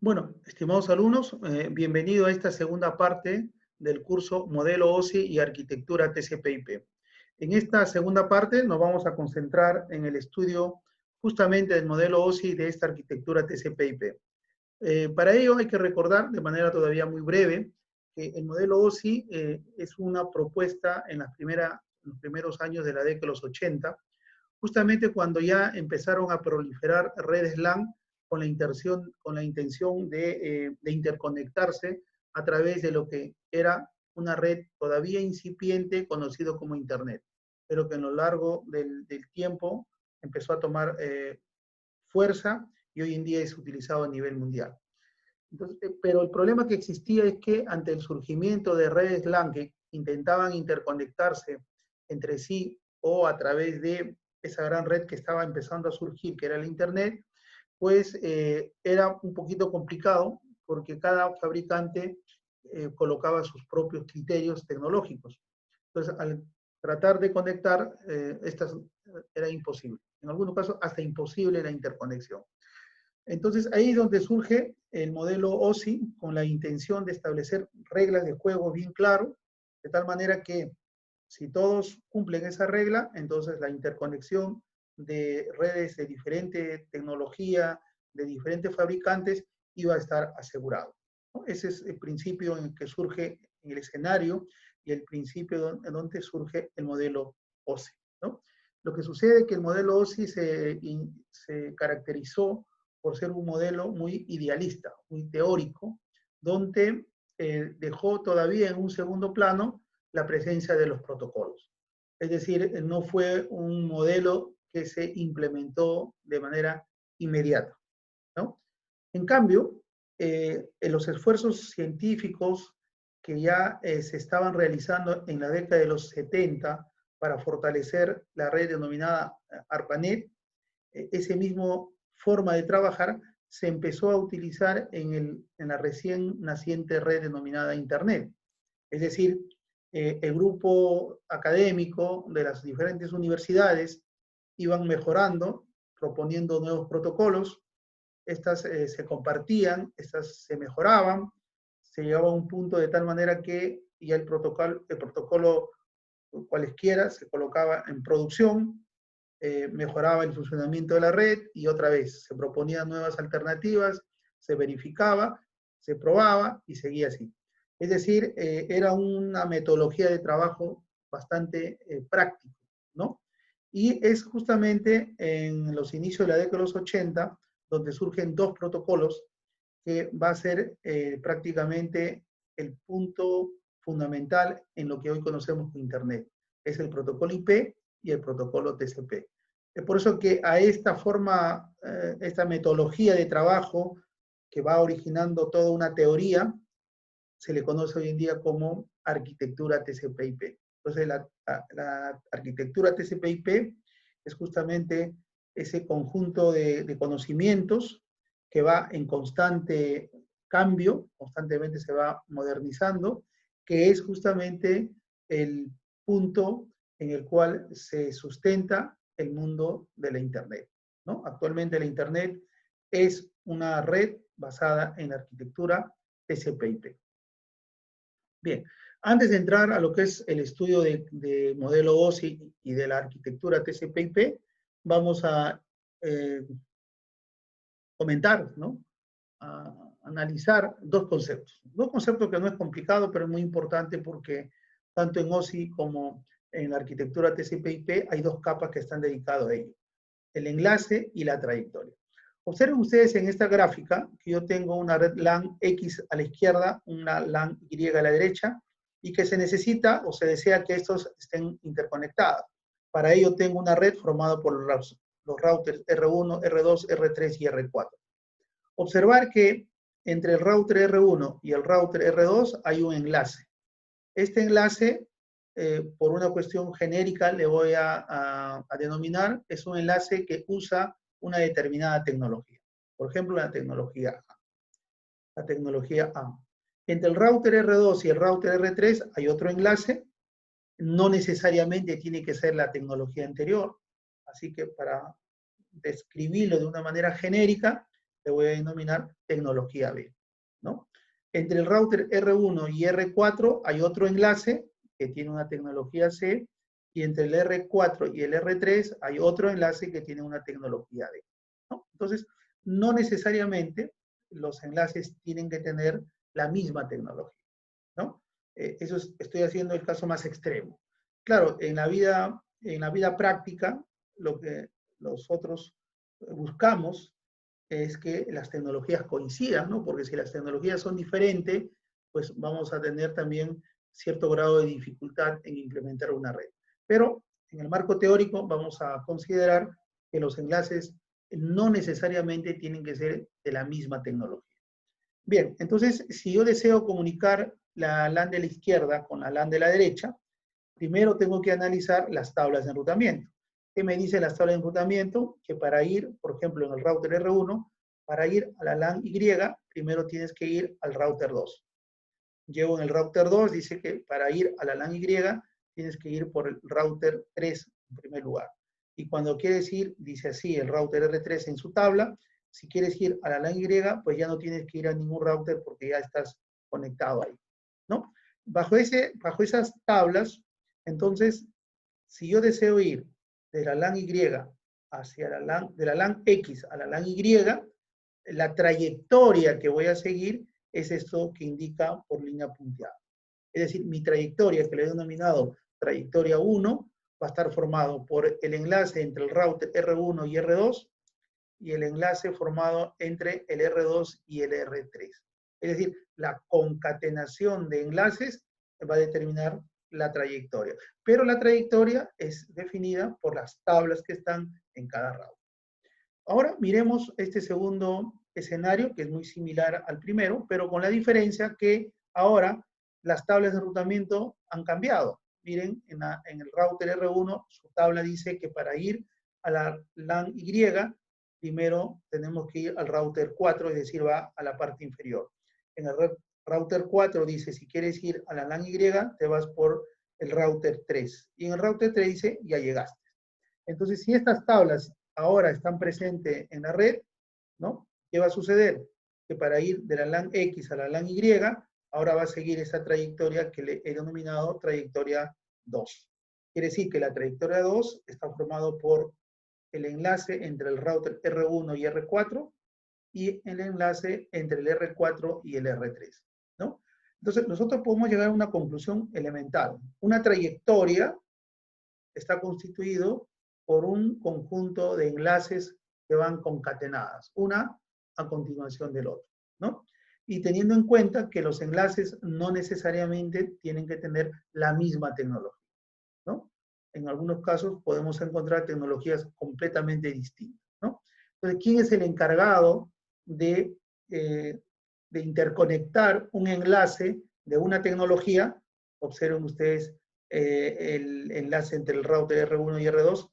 Bueno, estimados alumnos, bienvenido a esta segunda parte del curso Modelo OSI y Arquitectura TCP/IP. En esta segunda parte nos vamos a concentrar en el estudio justamente del modelo OSI de esta arquitectura TCP/IP. Para ello hay que recordar de manera todavía muy breve que el modelo OSI es una propuesta en los primeros años de la década de los 80, justamente cuando ya empezaron a proliferar redes LAN con la intención de interconectarse a través de lo que era una red todavía incipiente conocido como Internet, pero que a lo largo del tiempo empezó a tomar fuerza y hoy en día es utilizado a nivel mundial. Entonces, pero el problema que existía es que ante el surgimiento de redes LAN que intentaban interconectarse entre sí o a través de esa gran red que estaba empezando a surgir, que era el Internet, pues era un poquito complicado porque cada fabricante colocaba sus propios criterios tecnológicos. Entonces, al tratar de conectar, era imposible. En algunos casos, hasta imposible la interconexión. Entonces, ahí es donde surge el modelo OSI con la intención de establecer reglas de juego bien claro, de tal manera que si todos cumplen esa regla, entonces la interconexión de redes de diferente tecnología, de diferentes fabricantes, iba a estar asegurado, ¿no? Ese es el principio en el que surge en el escenario y el principio en donde surge el modelo OSI, ¿no? Lo que sucede es que el modelo OSI se caracterizó por ser un modelo muy idealista, muy teórico, donde dejó todavía en un segundo plano la presencia de los protocolos. Es decir, no fue un modelo que se implementó de manera inmediata, ¿no? En cambio, en los esfuerzos científicos que ya se estaban realizando en la década de los 70 para fortalecer la red denominada ARPANET, ese mismo forma de trabajar se empezó a utilizar en la recién naciente red denominada Internet. Es decir, el grupo académico de las diferentes universidades iban mejorando, proponiendo nuevos protocolos, estas se compartían, estas se mejoraban, se llegaba a un punto de tal manera que ya el protocolo cualesquiera se colocaba en producción, mejoraba el funcionamiento de la red y otra vez se proponían nuevas alternativas, se verificaba, se probaba y seguía así. Es decir, era una metodología de trabajo bastante práctica, ¿no? Y es justamente en los inicios de la década de los 80 donde surgen dos protocolos que va a ser prácticamente el punto fundamental en lo que hoy conocemos como Internet. Es el protocolo IP y el protocolo TCP. Es por eso que a esta forma, esta metodología de trabajo que va originando toda una teoría, se le conoce hoy en día como arquitectura TCP/IP. Entonces, la arquitectura TCP/IP es justamente ese conjunto de conocimientos que va en constante cambio, constantemente se va modernizando, que es justamente el punto en el cual se sustenta el mundo de la Internet, ¿no? Actualmente la Internet es una red basada en arquitectura TCP/IP. Bien, antes de entrar a lo que es el estudio de modelo OSI y de la arquitectura TCP/IP, vamos a comentar, ¿no? A analizar dos conceptos. Dos conceptos que no es complicado, pero es muy importante porque tanto en OSI como en la arquitectura TCP/IP hay dos capas que están dedicadas a ello: el enlace y la trayectoria. Observen ustedes en esta gráfica que yo tengo una red LAN X a la izquierda, una LAN Y a la derecha, y que se necesita o se desea que estos estén interconectados. Para ello tengo una red formada por los routers R1, R2, R3 y R4. Observar que entre el router R1 y el router R2 hay un enlace. Este enlace, por una cuestión genérica, le voy a denominar, es un enlace que usa una determinada tecnología. Por ejemplo, la tecnología A. La tecnología A. Entre el router R2 y el router R3 hay otro enlace. No necesariamente tiene que ser la tecnología anterior. Así que para describirlo de una manera genérica, le voy a denominar tecnología B, ¿no? Entre el router R1 y R4 hay otro enlace que tiene una tecnología C, y entre el R4 y el R3 hay otro enlace que tiene una tecnología D, ¿no? Entonces, no necesariamente los enlaces tienen que tener la misma tecnología, ¿no? Eso estoy haciendo el caso más extremo. Claro, en la vida práctica, lo que nosotros buscamos es que las tecnologías coincidan, ¿no? Porque si las tecnologías son diferentes, pues vamos a tener también cierto grado de dificultad en implementar una red. Pero en el marco teórico vamos a considerar que los enlaces no necesariamente tienen que ser de la misma tecnología. Bien, entonces, si yo deseo comunicar la LAN de la izquierda con la LAN de la derecha, primero tengo que analizar las tablas de enrutamiento. ¿Qué me dicen las tablas de enrutamiento? Que para ir, por ejemplo, en el router R1, para ir a la LAN Y, primero tienes que ir al router 2. Llego en el router 2, dice que para ir a la LAN Y, tienes que ir por el router 3 en primer lugar. Y cuando quieres ir, dice así, el router R3 en su tabla, si quieres ir a la LAN Y, pues ya no tienes que ir a ningún router porque ya estás conectado ahí, ¿no? Bajo esas tablas, entonces, si yo deseo ir de la LAN Y hacia de la LAN X a la LAN Y, la trayectoria que voy a seguir es esto que indica por línea punteada. Es decir, mi trayectoria, que le he denominado trayectoria 1, va a estar formado por el enlace entre el router R1 y R2 y el enlace formado entre el R2 y el R3. Es decir, la concatenación de enlaces va a determinar la trayectoria. Pero la trayectoria es definida por las tablas que están en cada router. Ahora miremos este segundo escenario, que es muy similar al primero, pero con la diferencia que ahora las tablas de enrutamiento han cambiado. Miren, en el router R1, su tabla dice que para ir a la LAN Y, primero tenemos que ir al router 4, es decir, va a la parte inferior. En el router 4 dice, si quieres ir a la LAN Y, te vas por el router 3. Y en el router 3 dice, ya llegaste. Entonces, si estas tablas ahora están presentes en la red, ¿no? ¿Qué va a suceder? Que para ir de la LAN X a la LAN Y, ahora va a seguir esa trayectoria que le he denominado trayectoria 2. Quiere decir que la trayectoria 2 está formado por el enlace entre el router R1 y R4 y el enlace entre el R4 y el R3, ¿no? Entonces, nosotros podemos llegar a una conclusión elemental. Una trayectoria está constituido por un conjunto de enlaces que van concatenadas, una a continuación del otro, ¿no? Y teniendo en cuenta que los enlaces no necesariamente tienen que tener la misma tecnología, ¿no? En algunos casos podemos encontrar tecnologías completamente distintas, ¿no? Entonces, ¿quién es el encargado de interconectar un enlace de una tecnología? Observen ustedes el enlace entre el router R1 y R2,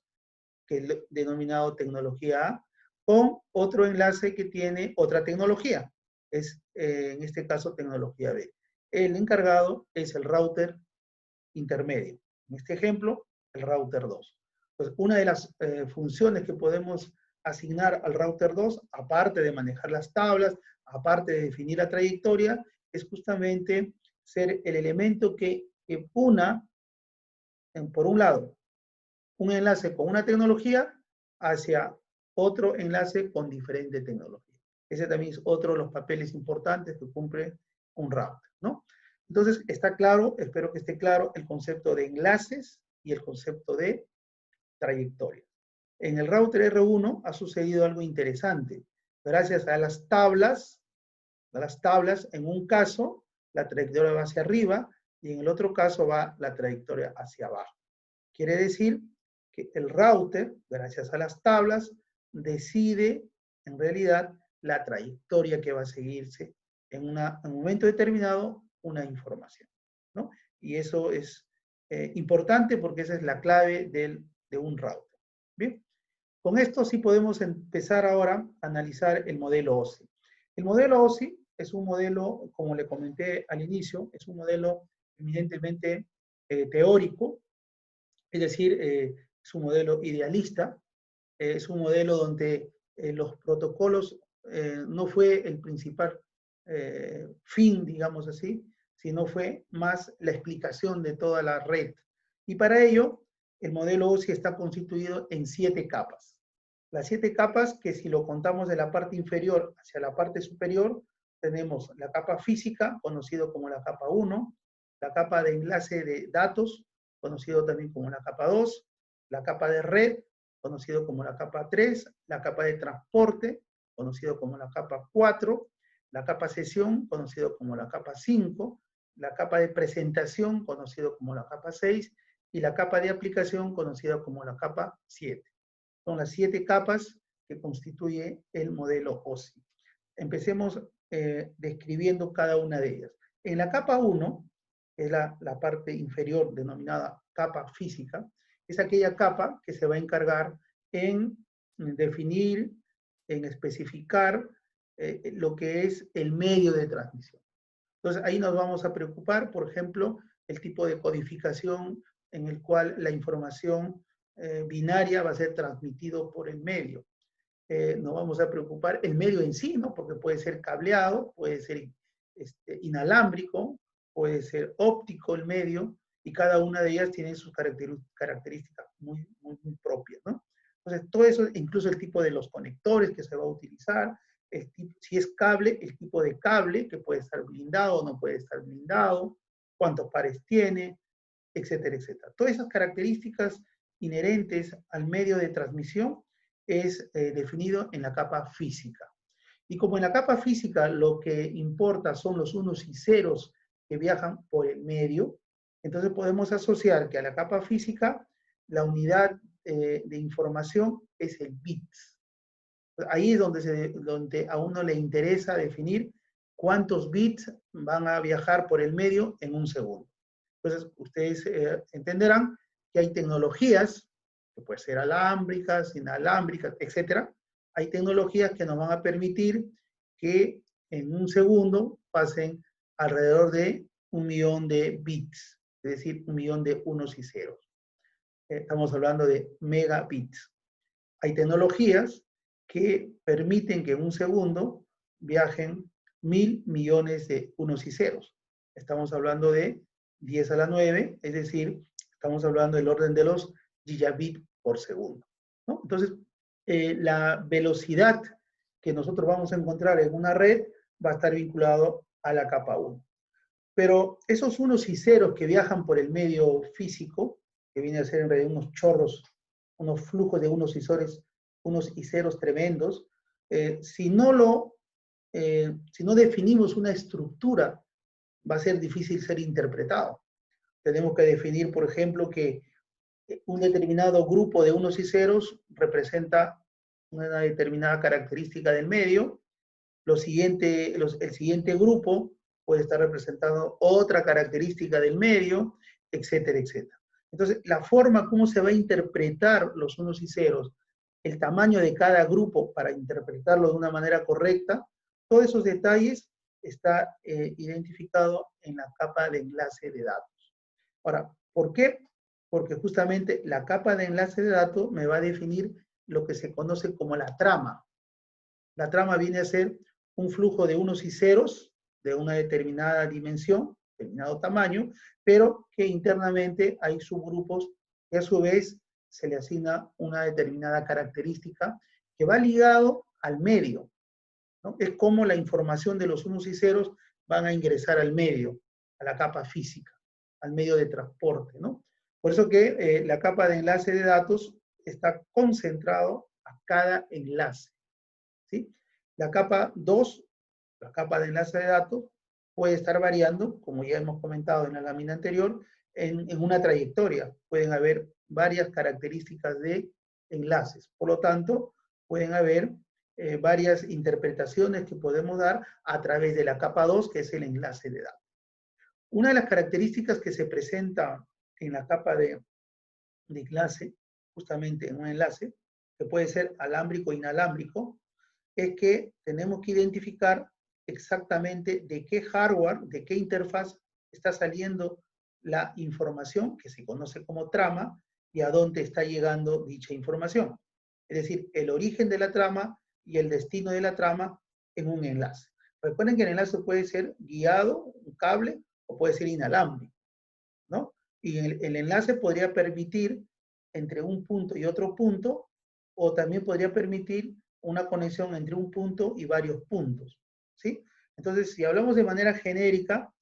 que es denominado tecnología A, con otro enlace que tiene otra tecnología, es en este caso tecnología B. El encargado es el router intermedio. En este ejemplo, el router 2. Pues una de las funciones que podemos asignar al router 2, aparte de manejar las tablas, aparte de definir la trayectoria, es justamente ser el elemento que una, por un lado, un enlace con una tecnología hacia otro enlace con diferente tecnología. Ese también es otro de los papeles importantes que cumple un router, ¿no? Entonces, está claro, espero que esté claro, el concepto de enlaces y el concepto de trayectoria. En el router R1 ha sucedido algo interesante. Gracias a las tablas, en un caso, la trayectoria va hacia arriba y en el otro caso va la trayectoria hacia abajo. Quiere decir que el router, gracias a las tablas, decide en realidad la trayectoria que va a seguirse en un momento determinado una información, ¿no? Y eso es importante porque esa es la clave de un router. Bien, con esto sí podemos empezar ahora a analizar el modelo OSI. El modelo OSI es un modelo, como le comenté al inicio, es un modelo eminentemente teórico, es decir, es un modelo idealista, es un modelo donde los protocolos no fue el principal fin, digamos así, sino fue más la explicación de toda la red. Y para ello, el modelo OSI está constituido en 7 capas. Las 7 capas que si lo contamos de la parte inferior hacia la parte superior, tenemos la capa física, conocido como la capa 1, la capa de enlace de datos, conocido también como la capa 2, la capa de red, conocido como la capa 3, la capa de transporte, conocido como la capa 4, la capa sesión, conocido como la capa 5, la capa de presentación, conocido como la capa 6, y la capa de aplicación, conocida como la capa 7. Son las 7 capas que constituye el modelo OSI. Empecemos describiendo cada una de ellas. En la capa 1, que es la parte inferior denominada capa física, es aquella capa que se va a encargar en definir, en especificar lo que es el medio de transmisión. Entonces ahí nos vamos a preocupar, por ejemplo, el tipo de codificación en el cual la información binaria va a ser transmitido por el medio. Nos vamos a preocupar el medio en sí, ¿no? Porque puede ser cableado, puede ser inalámbrico, puede ser óptico el medio, y cada una de ellas tiene sus características muy propias, ¿no? Entonces, todo eso, incluso el tipo de los conectores que se va a utilizar, si es cable, el tipo de cable, que puede estar blindado o no puede estar blindado, cuántos pares tiene, etcétera, etcétera. Todas esas características inherentes al medio de transmisión es definido en la capa física. Y como en la capa física lo que importa son los unos y ceros que viajan por el medio, entonces podemos asociar que a la capa física la unidad de información es el bits. Ahí es donde a uno le interesa definir cuántos bits van a viajar por el medio en un segundo. Entonces, ustedes entenderán que hay tecnologías, que pueden ser alámbricas, inalámbricas, etcétera. Hay tecnologías que nos van a permitir que en un segundo pasen alrededor de 1.000.000 de bits, es decir, 1.000.000 de unos y ceros. Estamos hablando de megabits. Hay tecnologías que permiten que en un segundo viajen 1.000 millones de unos y ceros. Estamos hablando de 10 a la 9, es decir, estamos hablando del orden de los gigabits por segundo, ¿no? Entonces, la velocidad que nosotros vamos a encontrar en una red va a estar vinculado a la capa 1. Pero esos unos y ceros que viajan por el medio físico, que viene a ser en realidad unos chorros, unos flujos de unos y ceros tremendos, si no definimos una estructura, va a ser difícil ser interpretado. Tenemos que definir, por ejemplo, que un determinado grupo de unos y ceros representa una determinada característica del medio, el siguiente grupo puede estar representando otra característica del medio, etcétera, etcétera. Entonces, la forma como se va a interpretar los unos y ceros, el tamaño de cada grupo para interpretarlo de una manera correcta, todos esos detalles está identificado en la capa de enlace de datos. Ahora, ¿por qué? Porque justamente la capa de enlace de datos me va a definir lo que se conoce como la trama. La trama viene a ser un flujo de unos y ceros de una determinada dimensión, determinado tamaño, pero que internamente hay subgrupos que a su vez se le asigna una determinada característica que va ligado al medio, ¿no? Es como la información de los unos y ceros van a ingresar al medio, a la capa física, al medio de transporte, ¿no? Por eso que la capa de enlace de datos está concentrado a cada enlace, ¿sí? La capa 2, la capa de enlace de datos, puede estar variando, como ya hemos comentado en la lámina anterior, en una trayectoria. Pueden haber varias características de enlaces. Por lo tanto, pueden haber varias interpretaciones que podemos dar a través de la capa 2, que es el enlace de datos. Una de las características que se presenta en la capa de enlace, justamente en un enlace, que puede ser alámbrico o inalámbrico, es que tenemos que identificar exactamente de qué hardware, de qué interfaz está saliendo la información, que se conoce como trama, y a dónde está llegando dicha información. Es decir, el origen de la trama y el destino de la trama en un enlace. Recuerden que el enlace puede ser guiado, un cable, o puede ser inalámbrico, ¿no? Y el enlace podría permitir entre un punto y otro punto, o también podría permitir una conexión entre un punto y varios puntos, ¿sí? Entonces, si hablamos de manera genérica,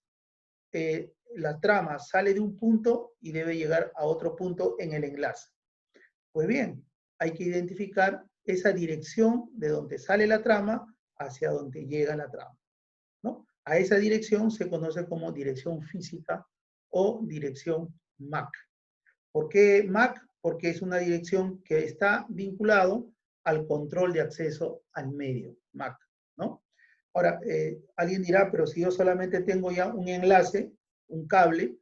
la trama sale de un punto y debe llegar a otro punto en el enlace. Pues bien, hay que identificar esa dirección de donde sale la trama hacia donde llega la trama, ¿no? A esa dirección se conoce como dirección física o dirección MAC. ¿Por qué MAC? Porque es una dirección que está vinculado al control de acceso al medio, MAC, ¿no? Ahora, alguien dirá, pero si yo solamente tengo ya un enlace, un cable,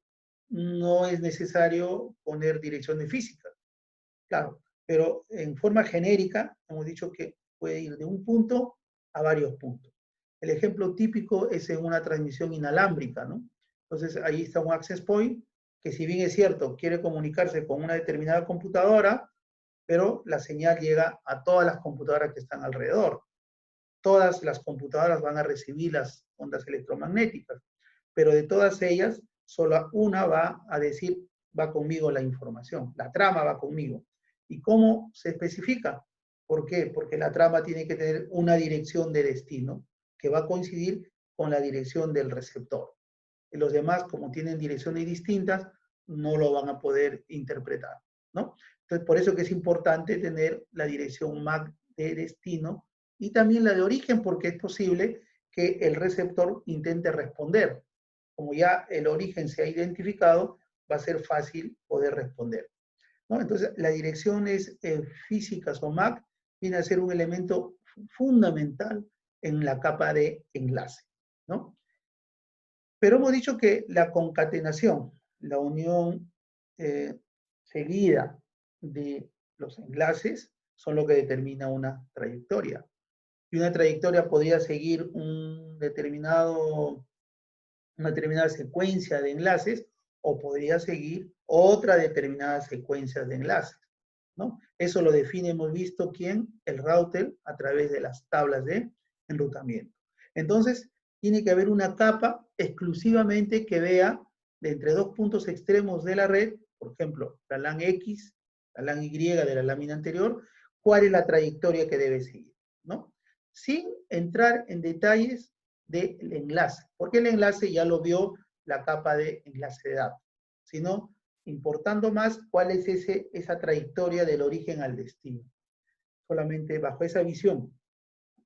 no es necesario poner direcciones físicas. Claro, pero en forma genérica hemos dicho que puede ir de un punto a varios puntos. El ejemplo típico es en una transmisión inalámbrica, ¿no? Entonces ahí está un access point que, si bien es cierto, quiere comunicarse con una determinada computadora, pero la señal llega a todas las computadoras que están alrededor. Todas las computadoras van a recibir las ondas electromagnéticas, pero de todas ellas, solo una va a decir, va conmigo la información, la trama va conmigo. ¿Y cómo se especifica? ¿Por qué? Porque la trama tiene que tener una dirección de destino que va a coincidir con la dirección del receptor. Y los demás, como tienen direcciones distintas, no lo van a poder interpretar, ¿no? Entonces, por eso que es importante tener la dirección MAC de destino y también la de origen, porque es posible que el receptor intente responder. Como ya el origen se ha identificado, va a ser fácil poder responder, ¿no? Entonces, las direcciones físicas o MAC viene a ser un elemento fundamental en la capa de enlace, ¿no? Pero hemos dicho que la concatenación, la unión seguida de los enlaces, son lo que determina una trayectoria. Y una trayectoria podría seguir una determinada secuencia de enlaces, o podría seguir otra determinada secuencia de enlaces, ¿no? Eso lo define, hemos visto, ¿quién? El router, a través de las tablas de enrutamiento. Entonces, tiene que haber una capa exclusivamente que vea de entre dos puntos extremos de la red, por ejemplo, la LAN X, la LAN Y de la lámina anterior, cuál es la trayectoria que debe seguir, ¿no? Sin entrar en detalles del enlace, porque el enlace ya lo vio la capa de enlace de datos, sino importando más cuál es esa trayectoria del origen al destino. Solamente bajo esa visión.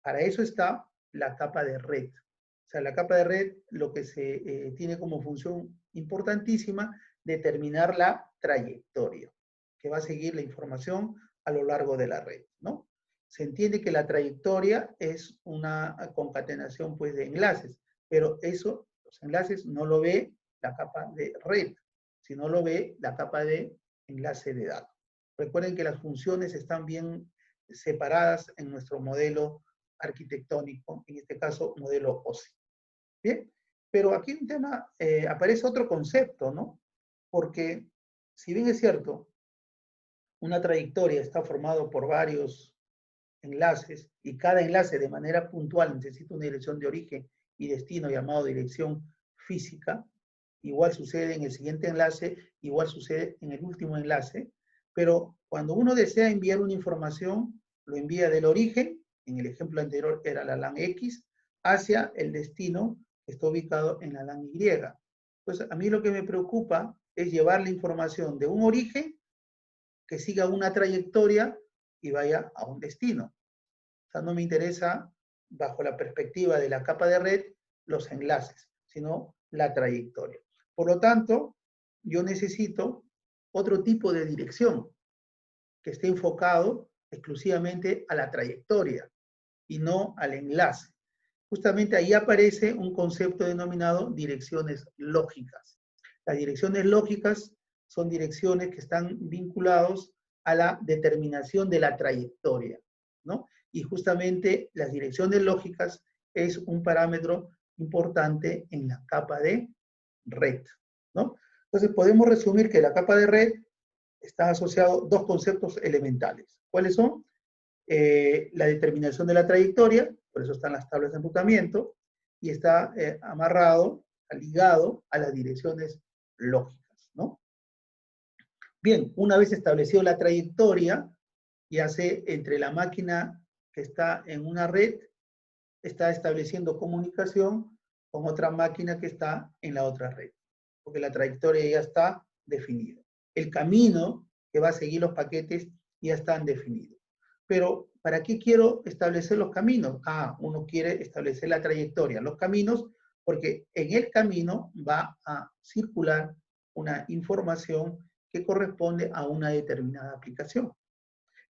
Para eso está la capa de red. O sea, la capa de red lo que se tiene como función importantísima, determinar la trayectoria que va a seguir la información a lo largo de la red, ¿no? Se entiende que la trayectoria es una concatenación, pues, de enlaces, pero eso, los enlaces, no lo ve la capa de red, sino lo ve la capa de enlace de datos. Recuerden que las funciones están bien separadas en nuestro modelo arquitectónico, en este caso modelo OSI. Bien, pero aquí un tema, aparece otro concepto, ¿no? Porque si bien es cierto, una trayectoria está formado por varios enlaces y cada enlace de manera puntual necesita una dirección de origen y destino llamado dirección física, igual sucede en el siguiente enlace, igual sucede en el último enlace, pero cuando uno desea enviar una información, lo envía del origen, en el ejemplo anterior era la LAN X, hacia el destino que está ubicado en la LAN Y. Entonces, a mí lo que me preocupa es llevar la información de un origen que siga una trayectoria y vaya a un destino. O sea, no me interesa, bajo la perspectiva de la capa de red, los enlaces, sino la trayectoria. Por lo tanto, yo necesito otro tipo de dirección que esté enfocado exclusivamente a la trayectoria y no al enlace. Justamente ahí aparece un concepto denominado direcciones lógicas. Las direcciones lógicas son direcciones que están vinculadas a la determinación de la trayectoria, ¿no? Y justamente las direcciones lógicas es un parámetro importante en la capa de red, ¿no? Entonces podemos resumir que la capa de red está asociado a dos conceptos elementales. ¿Cuáles son? la determinación de la trayectoria, por eso están las tablas de enrutamiento, y está amarrado, ligado a las direcciones lógicas, ¿no? Bien, una vez establecido la trayectoria, ya sé, entre la máquina que está en una red, está estableciendo comunicación con otra máquina que está en la otra red, porque la trayectoria ya está definida. El camino que va a seguir los paquetes ya están definidos. Pero, ¿para qué quiero establecer los caminos? Uno quiere establecer la trayectoria, los caminos, porque en el camino va a circular una información que corresponde a una determinada aplicación.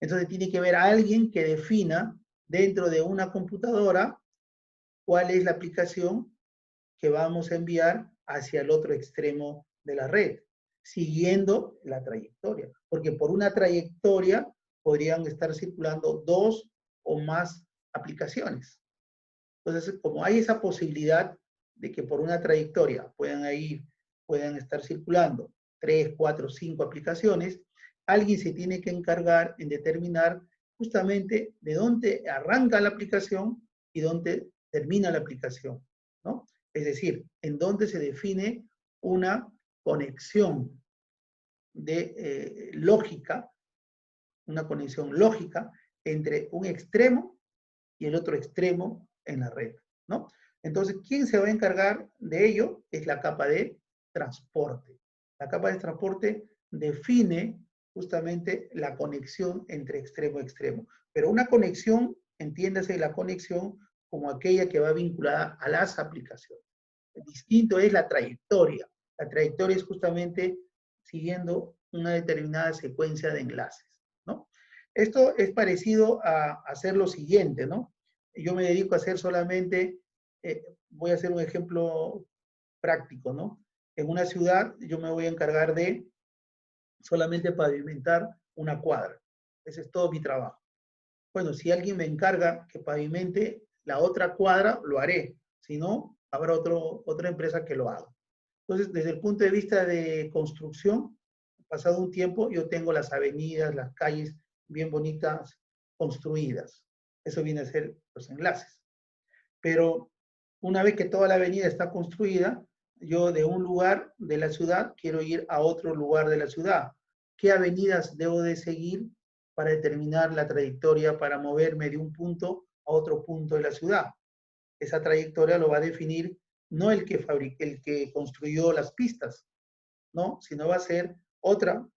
Entonces tiene que haber alguien que defina dentro de una computadora cuál es la aplicación que vamos a enviar hacia el otro extremo de la red, siguiendo la trayectoria. Porque por una trayectoria podrían estar circulando 2 o más aplicaciones. Entonces, como hay esa posibilidad de que por una trayectoria puedan estar circulando 3, 4, 5 aplicaciones, alguien se tiene que encargar en determinar justamente de dónde arranca la aplicación y dónde termina la aplicación, ¿no? Es decir, en dónde se define una conexión de lógica, una conexión lógica entre un extremo y el otro extremo en la red, ¿no? Entonces, ¿quién se va a encargar de ello? Es la capa de transporte. La capa de transporte define justamente la conexión entre extremo a extremo. Pero una conexión, entiéndase la conexión como aquella que va vinculada a las aplicaciones. El distinto es la trayectoria. La trayectoria es justamente siguiendo una determinada secuencia de enlaces, ¿no? Esto es parecido a hacer lo siguiente, ¿no? Yo me dedico a hacer solamente, voy a hacer un ejemplo práctico, ¿no? En una ciudad yo me voy a encargar de solamente pavimentar una cuadra. Ese es todo mi trabajo. Bueno, si alguien me encarga que pavimente la otra cuadra, lo haré. Si no, habrá otra empresa que lo haga. Entonces, desde el punto de vista de construcción, pasado un tiempo, yo tengo las avenidas, las calles bien bonitas construidas. Eso viene a ser los enlaces. Pero una vez que toda la avenida está construida, yo de un lugar de la ciudad quiero ir a otro lugar de la ciudad. ¿Qué avenidas debo de seguir para determinar la trayectoria para moverme de un punto a otro punto de la ciudad? Esa trayectoria lo va a definir no el que construyó las pistas, ¿no? Sino va a ser otro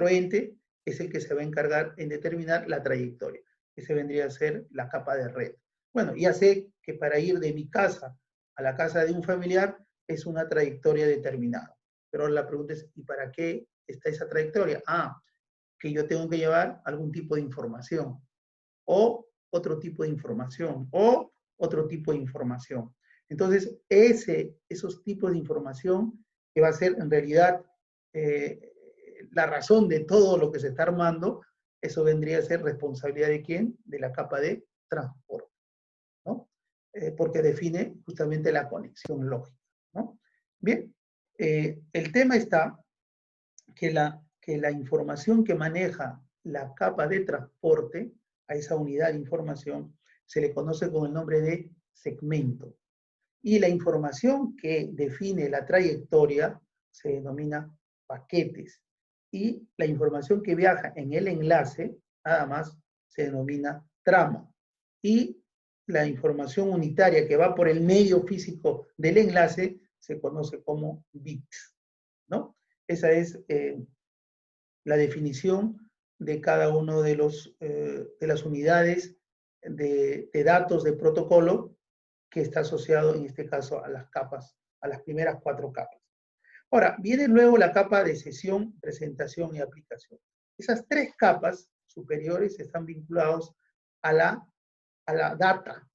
ente que es el que se va a encargar en determinar la trayectoria. Ese vendría a ser la capa de red. Bueno, ya sé que para ir de mi casa a la casa de un familiar es una trayectoria determinada. Pero la pregunta es, ¿y para qué está esa trayectoria? Que yo tengo que llevar algún tipo de información, o otro tipo de información, o otro tipo de información. Entonces, esos tipos de información que va a ser en realidad eh, la razón de todo lo que se está armando, eso vendría a ser responsabilidad de quién? De la capa de transporte, ¿no? Porque define justamente la conexión lógica, ¿no? Bien, el tema está que la información que maneja la capa de transporte a esa unidad de información se le conoce con el nombre de segmento. Y la información que define la trayectoria se denomina paquetes. Y la información que viaja en el enlace, nada más, se denomina trama. Y la información unitaria que va por el medio físico del enlace se conoce como bits, ¿no? Esa es la definición de cada uno de las unidades de datos de protocolo que está asociado en este caso a las capas, a las primeras 4 capas. Ahora, viene luego la capa de sesión, presentación y aplicación. Esas 3 capas superiores están vinculados a la data.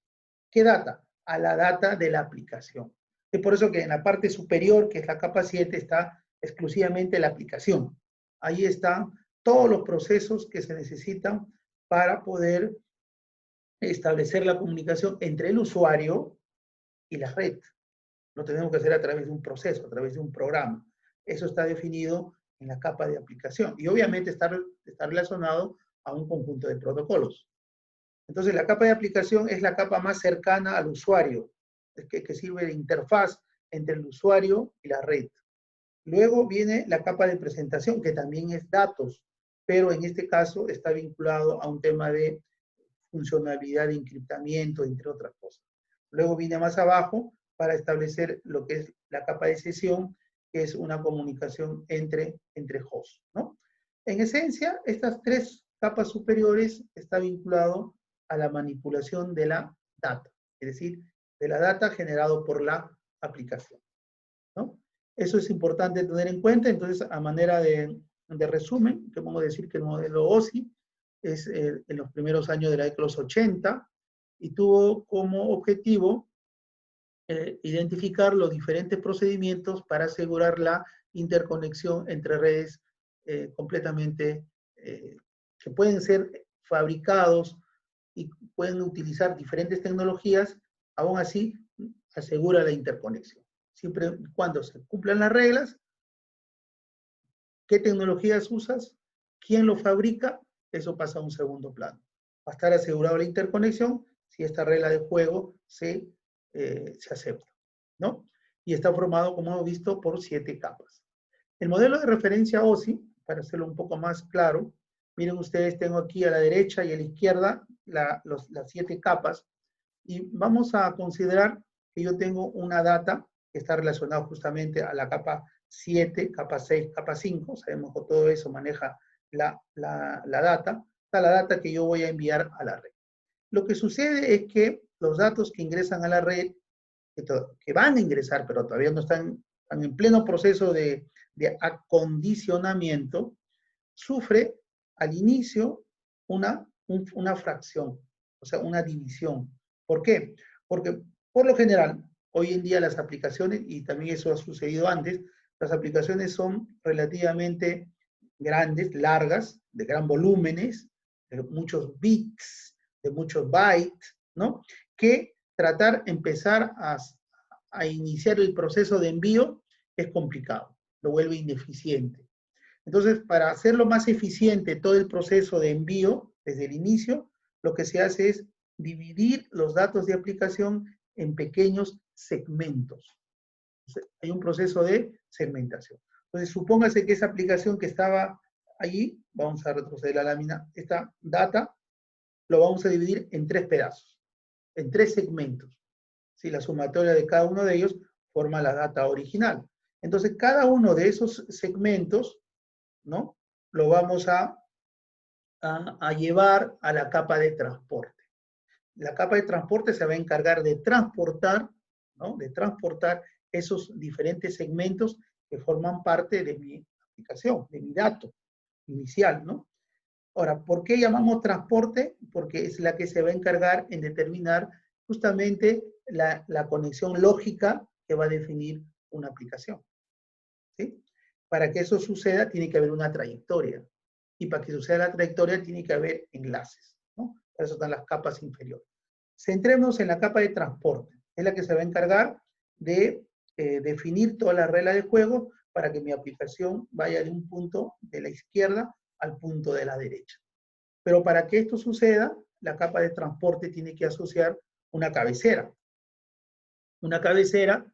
¿Qué data? A la data de la aplicación. Es por eso que en la parte superior, que es la capa 7, está exclusivamente la aplicación. Ahí están todos los procesos que se necesitan para poder establecer la comunicación entre el usuario y la red. Lo tenemos que hacer a través de un proceso, a través de un programa. Eso está definido en la capa de aplicación. Y obviamente está relacionado a un conjunto de protocolos. Entonces, la capa de aplicación es la capa más cercana al usuario, que sirve de interfaz entre el usuario y la red. Luego viene la capa de presentación, que también es datos, pero en este caso está vinculado a un tema de funcionalidad de encriptamiento, entre otras cosas. Luego viene más abajo para establecer lo que es la capa de sesión, que es una comunicación entre hosts, ¿no? En esencia, estas tres capas superiores está vinculado a la manipulación de la data, es decir, de la data generado por la aplicación, ¿no? Eso es importante tener en cuenta. Entonces, a manera de resumen, que vamos a decir que el modelo OSI es en los primeros años de la década de los 80 y tuvo como objetivo identificar los diferentes procedimientos para asegurar la interconexión entre redes completamente que pueden ser fabricados y pueden utilizar diferentes tecnologías, aún así asegura la interconexión. Siempre y cuando se cumplan las reglas, qué tecnologías usas, quién lo fabrica, eso pasa a un segundo plano. Va a estar asegurado la interconexión si esta regla de juego se acepta, ¿no? Y está formado, como hemos visto, por 7 capas. El modelo de referencia OSI, para hacerlo un poco más claro, miren ustedes, tengo aquí a la derecha y a la izquierda las 7 capas, y vamos a considerar que yo tengo una data que está relacionada justamente a la capa 7, capa 6, capa 5, sabemos que todo eso maneja la data, está la data que yo voy a enviar a la red. Lo que sucede es que los datos que ingresan a la red, que van a ingresar, pero todavía no están en pleno proceso de acondicionamiento, sufre al inicio una fracción, o sea, una división. ¿Por qué? Porque por lo general, hoy en día las aplicaciones, y también eso ha sucedido antes, las aplicaciones son relativamente grandes, largas, de gran volúmenes, de muchos bits, de muchos bytes, ¿no? Que empezar a iniciar el proceso de envío es complicado, lo vuelve ineficiente. Entonces, para hacerlo más eficiente todo el proceso de envío desde el inicio, lo que se hace es dividir los datos de aplicación en pequeños segmentos. Entonces, hay un proceso de segmentación. Entonces, supóngase que esa aplicación que estaba allí, vamos a retroceder la lámina, esta data, lo vamos a dividir en 3 pedazos, en 3 segmentos. Si la sumatoria de cada uno de ellos forma la data original. Entonces, cada uno de esos segmentos, ¿no?, lo vamos a llevar a la capa de transporte. La capa de transporte se va a encargar de transportar, ¿no?, de transportar esos diferentes segmentos que forman parte de mi aplicación, de mi dato inicial, ¿no? Ahora, ¿por qué llamamos transporte? Porque es la que se va a encargar en determinar justamente la conexión lógica que va a definir una aplicación, ¿sí? Para que eso suceda, tiene que haber una trayectoria. Y para que suceda la trayectoria, tiene que haber enlaces, ¿no? Para eso están las capas inferiores. Centrémonos en la capa de transporte. Es la que se va a encargar de definir toda la regla de juego para que mi aplicación vaya de un punto de la izquierda al punto de la derecha. Pero para que esto suceda, la capa de transporte tiene que asociar una cabecera. Una cabecera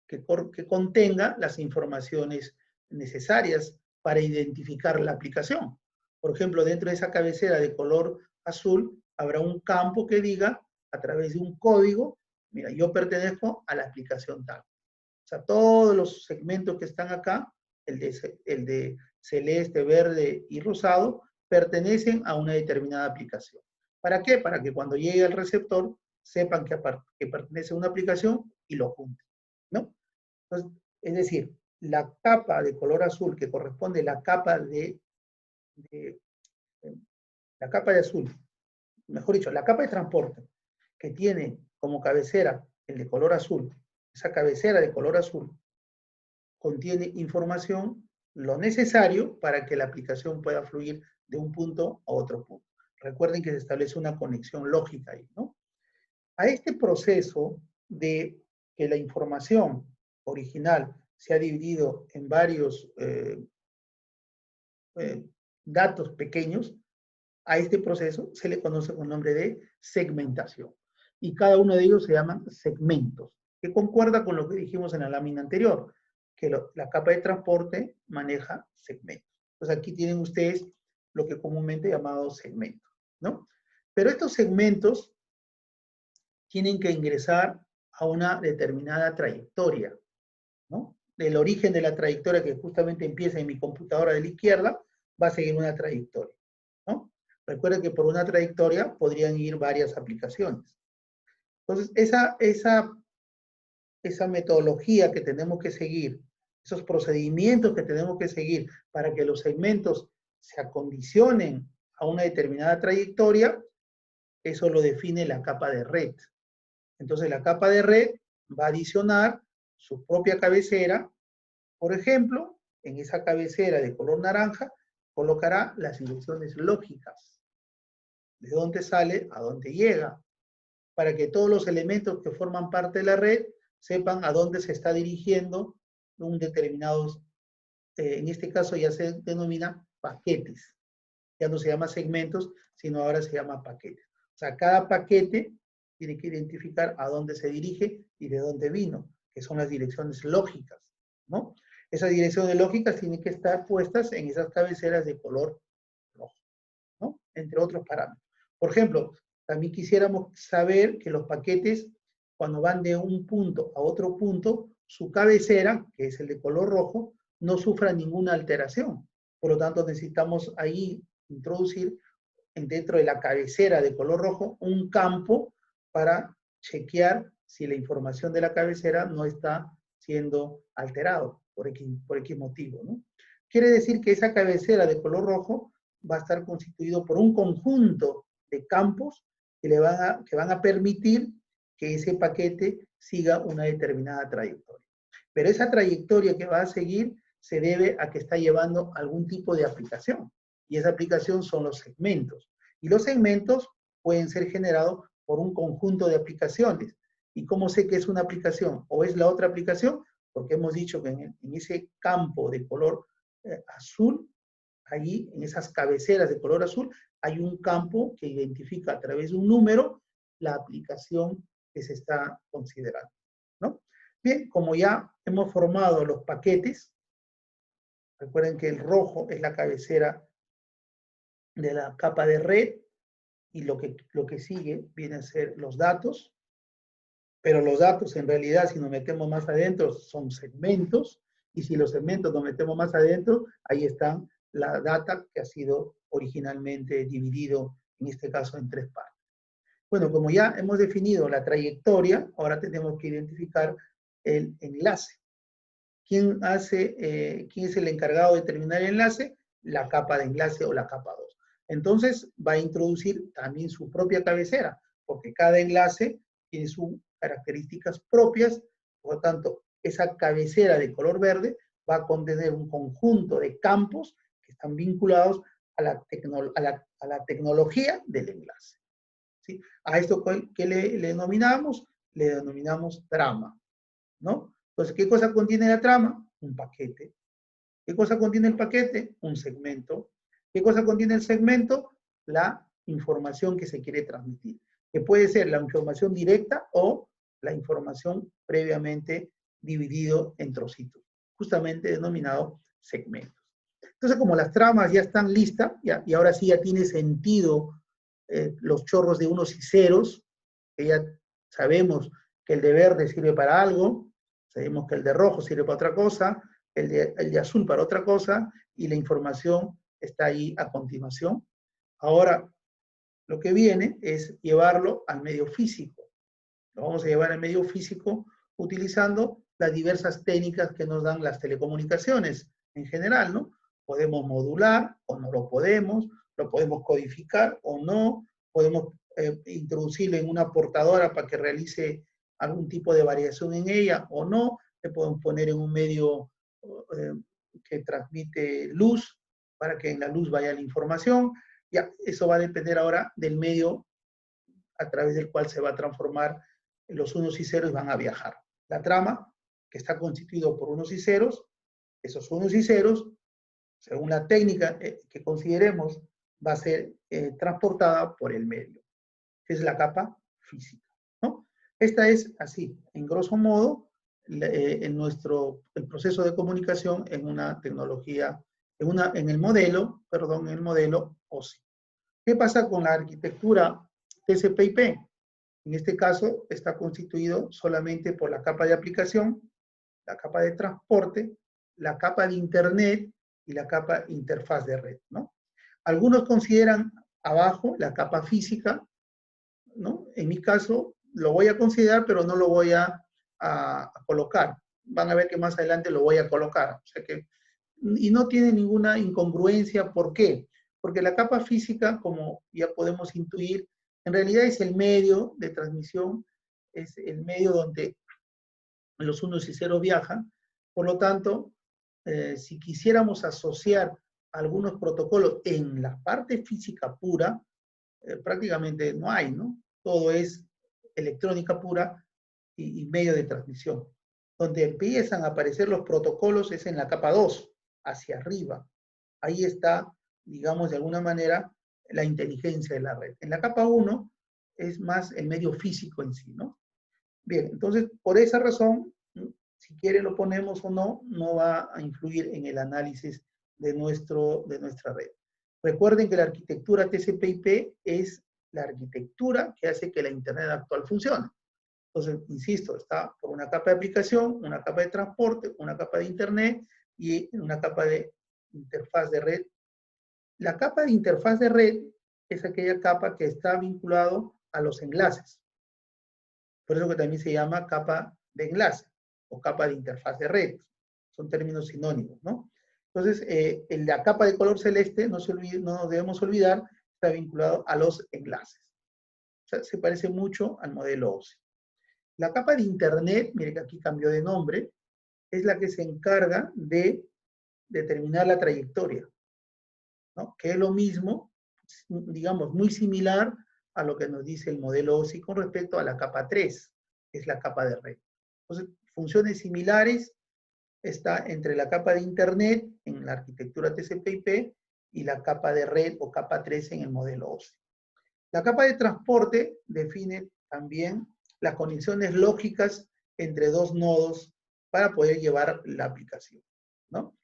que contenga las informaciones necesarias para identificar la aplicación. Por ejemplo, dentro de esa cabecera de color azul habrá un campo que diga, a través de un código, mira, yo pertenezco a la aplicación tal. O sea, todos los segmentos que están acá, el de celeste, verde y rosado, pertenecen a una determinada aplicación. ¿Para qué? Para que cuando llegue al receptor sepan que pertenece a una aplicación y lo junten, ¿no? Entonces, es decir, la capa de color azul que corresponde a la capa de azul, mejor dicho, la capa de transporte que tiene como cabecera el de color azul, esa cabecera de color azul contiene información, lo necesario para que la aplicación pueda fluir de un punto a otro punto. Recuerden que se establece una conexión lógica ahí, ¿no? A este proceso de que la información original se ha dividido en varios datos pequeños, A este proceso se le conoce con el nombre de segmentación. Y cada uno de ellos se llaman segmentos, que concuerda con lo que dijimos en la lámina anterior, que la capa de transporte maneja segmentos. Pues aquí tienen ustedes lo que comúnmente llamamos segmentos, ¿no? Pero estos segmentos tienen que ingresar a una determinada trayectoria, ¿no? Del origen de la trayectoria que justamente empieza en mi computadora de la izquierda, va a seguir una trayectoria, ¿no? Recuerden que por una trayectoria podrían ir varias aplicaciones. Entonces, esa metodología que tenemos que seguir, esos procedimientos que tenemos que seguir para que los segmentos se acondicionen a una determinada trayectoria, eso lo define la capa de red. Entonces, la capa de red va a adicionar su propia cabecera. Por ejemplo, en esa cabecera de color naranja, colocará las direcciones lógicas. De dónde sale a dónde llega. Para que todos los elementos que forman parte de la red sepan a dónde se está dirigiendo un determinado, en este caso ya se denomina paquetes. Ya no se llama segmentos, sino ahora se llama paquetes. O sea, cada paquete tiene que identificar a dónde se dirige y de dónde vino, que son las direcciones lógicas, ¿no? Esas direcciones lógicas tienen que estar puestas en esas cabeceras de color rojo, ¿no? Entre otros parámetros. Por ejemplo, también quisiéramos saber que los paquetes, cuando van de un punto a otro punto, su cabecera, que es el de color rojo, no sufra ninguna alteración. Por lo tanto, necesitamos ahí introducir dentro de la cabecera de color rojo un campo para chequear si la información de la cabecera no está siendo alterado por X motivo, ¿no? Quiere decir que esa cabecera de color rojo va a estar constituido por un conjunto de campos que van a permitir que ese paquete siga una determinada trayectoria. Pero esa trayectoria que va a seguir se debe a que está llevando algún tipo de aplicación. Y esa aplicación son los segmentos. Y los segmentos pueden ser generados por un conjunto de aplicaciones. ¿Y cómo sé que es una aplicación o es la otra aplicación? Porque hemos dicho que en ese campo de color azul, allí en esas cabeceras de color azul, hay un campo que identifica a través de un número la aplicación que se está considerando, ¿no? Bien, como ya hemos formado los paquetes, recuerden que el rojo es la cabecera de la capa de red y lo que sigue viene a ser los datos, pero los datos en realidad, si nos metemos más adentro, son segmentos, y si los segmentos nos metemos más adentro, ahí están la data que ha sido originalmente dividido, en este caso, en 3 partes. Bueno, como ya hemos definido la trayectoria, ahora tenemos que identificar el enlace. ¿Quién es el encargado de determinar el enlace? La capa de enlace o la capa 2. Entonces, va a introducir también su propia cabecera, porque cada enlace tiene sus características propias, por lo tanto, esa cabecera de color verde va a contener un conjunto de campos que están vinculados a la tecnología del enlace, ¿sí? A esto que le denominamos trama, ¿no? Entonces, ¿qué cosa contiene la trama? Un paquete. ¿Qué cosa contiene el paquete? Un segmento. ¿Qué cosa contiene el segmento? La información que se quiere transmitir, que puede ser la información directa o la información previamente dividido en trocitos, justamente denominado segmentos. Entonces, como las tramas ya están listas, y ahora sí ya tiene sentido los chorros de unos y ceros, que ya sabemos que el de verde sirve para algo, sabemos que el de rojo sirve para otra cosa, el de azul para otra cosa, y la información está ahí a continuación. Ahora, lo que viene es llevarlo al medio físico. Lo vamos a llevar al medio físico utilizando las diversas técnicas que nos dan las telecomunicaciones en general, ¿no? Podemos modular o no lo podemos codificar o no, podemos introducirlo en una portadora para que realice algún tipo de variación en ella o no, le podemos poner en un medio que transmite luz para que en la luz vaya la información. Ya, eso va a depender ahora del medio a través del cual se va a transformar los unos y ceros, van a viajar. La trama, que está constituido por unos y ceros, esos unos y ceros, según la técnica que consideremos, va a ser transportada por el medio, que es la capa física, ¿no? Esta es así, en grosso modo, el proceso de comunicación en una tecnología, en el modelo OSI. ¿Qué pasa con la arquitectura TCP/IP? En este caso está constituido solamente por la capa de aplicación, la capa de transporte, la capa de internet y la capa interfaz de red, ¿no? Algunos consideran abajo la capa física, ¿no? En mi caso lo voy a considerar, pero no lo voy a colocar. Van a ver que más adelante lo voy a colocar. O sea que, y no tiene ninguna incongruencia. ¿Por qué? Porque la capa física, como ya podemos intuir, en realidad es el medio de transmisión, es el medio donde los unos y ceros viajan. Por lo tanto, si quisiéramos asociar algunos protocolos en la parte física pura, prácticamente no hay, ¿no? Todo es electrónica pura y medio de transmisión. Donde empiezan a aparecer los protocolos es en la capa 2, hacia arriba. Ahí está, digamos, de alguna manera, la inteligencia de la red. En la capa 1 es más el medio físico en sí, ¿no? Bien, entonces, por esa razón, si quiere lo ponemos o no, no va a influir en el análisis de nuestra red. Recuerden que la arquitectura TCP/IP es la arquitectura que hace que la Internet actual funcione. Entonces, insisto, está por una capa de aplicación, una capa de transporte, una capa de Internet y una capa de interfaz de red. La capa de interfaz de red es aquella capa que está vinculado a los enlaces. Por eso que también se llama capa de enlace o capa de interfaz de red. Son términos sinónimos, ¿no? Entonces, la capa de color celeste, no nos debemos olvidar, está vinculado a los enlaces. O sea, se parece mucho al modelo OSI. La capa de Internet, mire que aquí cambió de nombre, es la que se encarga de determinar la trayectoria, ¿no? Que es lo mismo, digamos, muy similar a lo que nos dice el modelo OSI con respecto a la capa 3, que es la capa de red. Entonces, funciones similares está entre la capa de Internet en la arquitectura TCP/IP y la capa de red o capa 3 en el modelo OSI. La capa de transporte define también las conexiones lógicas entre dos nodos para poder llevar la aplicación, ¿no?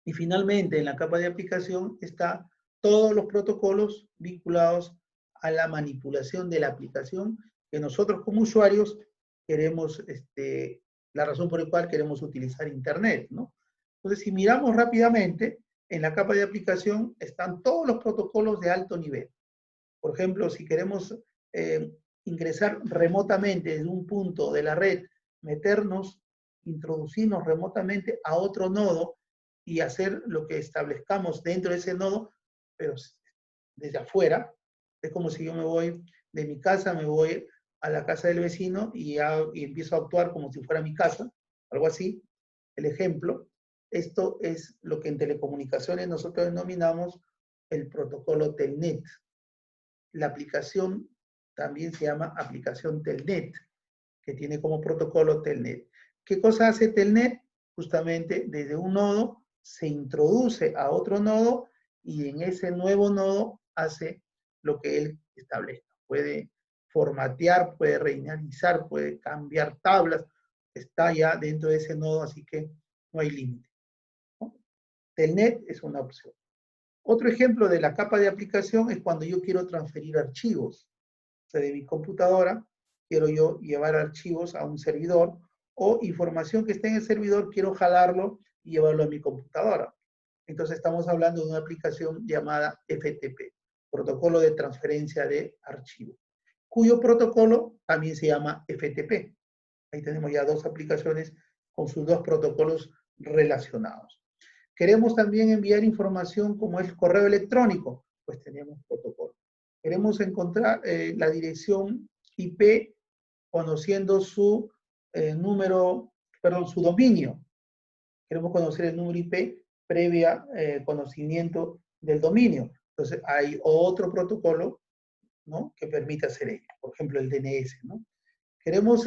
Y finalmente, en la capa de aplicación está todos los protocolos vinculados a la manipulación de la aplicación que nosotros como usuarios queremos, la razón por la cual queremos utilizar Internet, ¿no? Entonces, si miramos rápidamente, en la capa de aplicación están todos los protocolos de alto nivel. Por ejemplo, si queremos ingresar remotamente desde un punto de la red, meternos, introducirnos remotamente a otro nodo y hacer lo que establezcamos dentro de ese nodo, pero desde afuera. Es como si yo me voy de mi casa, me voy a la casa del vecino y empiezo a actuar como si fuera mi casa, algo así. El ejemplo, esto es lo que en telecomunicaciones nosotros denominamos el protocolo Telnet. La aplicación también se llama aplicación Telnet, que tiene como protocolo Telnet. ¿Qué cosa hace Telnet? Justamente desde un nodo se introduce a otro nodo y en ese nuevo nodo hace lo que él establezca. Puede formatear, puede reinicializar, puede cambiar tablas, está ya dentro de ese nodo, así que no hay límite, ¿no? Telnet es una opción. Otro ejemplo de la capa de aplicación es cuando yo quiero transferir archivos. O sea, de mi computadora quiero yo llevar archivos a un servidor o información que esté en el servidor, quiero jalarlo y llevarlo a mi computadora. Entonces estamos hablando de una aplicación llamada FTP, Protocolo de Transferencia de Archivos, cuyo protocolo también se llama FTP. Ahí tenemos ya dos aplicaciones con sus dos protocolos relacionados. Queremos también enviar información como es correo electrónico, pues tenemos protocolo. Queremos encontrar la dirección IP conociendo su su dominio. Queremos conocer el número IP previa conocimiento del dominio. Entonces hay otro protocolo, ¿no?, que permite hacer ello. Por ejemplo, el DNS, ¿no? Queremos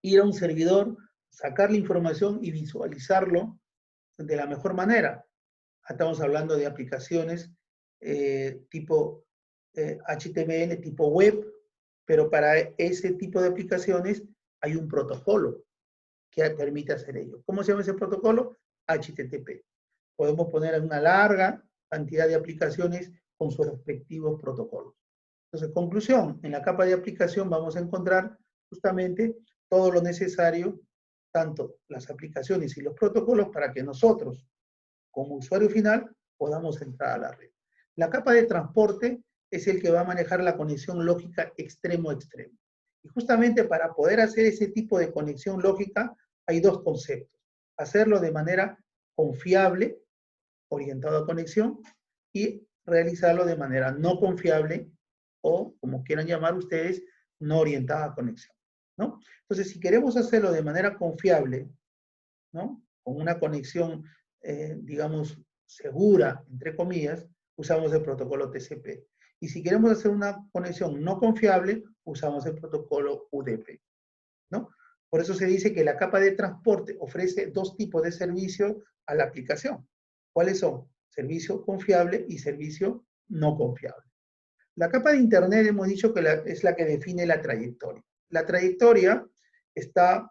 ir a un servidor, sacar la información y visualizarlo de la mejor manera. Estamos hablando de aplicaciones tipo HTML, tipo web, pero para ese tipo de aplicaciones hay un protocolo que permite hacer ello. ¿Cómo se llama ese protocolo? HTTP. Podemos poner una larga cantidad de aplicaciones con sus respectivos protocolos. Entonces, conclusión, en la capa de aplicación vamos a encontrar justamente todo lo necesario, tanto las aplicaciones y los protocolos, para que nosotros, como usuario final, podamos entrar a la red. La capa de transporte es el que va a manejar la conexión lógica extremo a extremo. Y justamente para poder hacer ese tipo de conexión lógica, hay dos conceptos. Hacerlo de manera confiable, orientado a conexión, y realizarlo de manera no confiable, o como quieran llamar ustedes, no orientada a conexión, ¿no? Entonces, si queremos hacerlo de manera confiable, ¿no? Con una conexión, digamos, segura, entre comillas, usamos el protocolo TCP. Y si queremos hacer una conexión no confiable, usamos el protocolo UDP, ¿no? Por eso se dice que la capa de transporte ofrece dos tipos de servicio a la aplicación. ¿Cuáles son? Servicio confiable y servicio no confiable. La capa de Internet hemos dicho que es la que define la trayectoria. La trayectoria está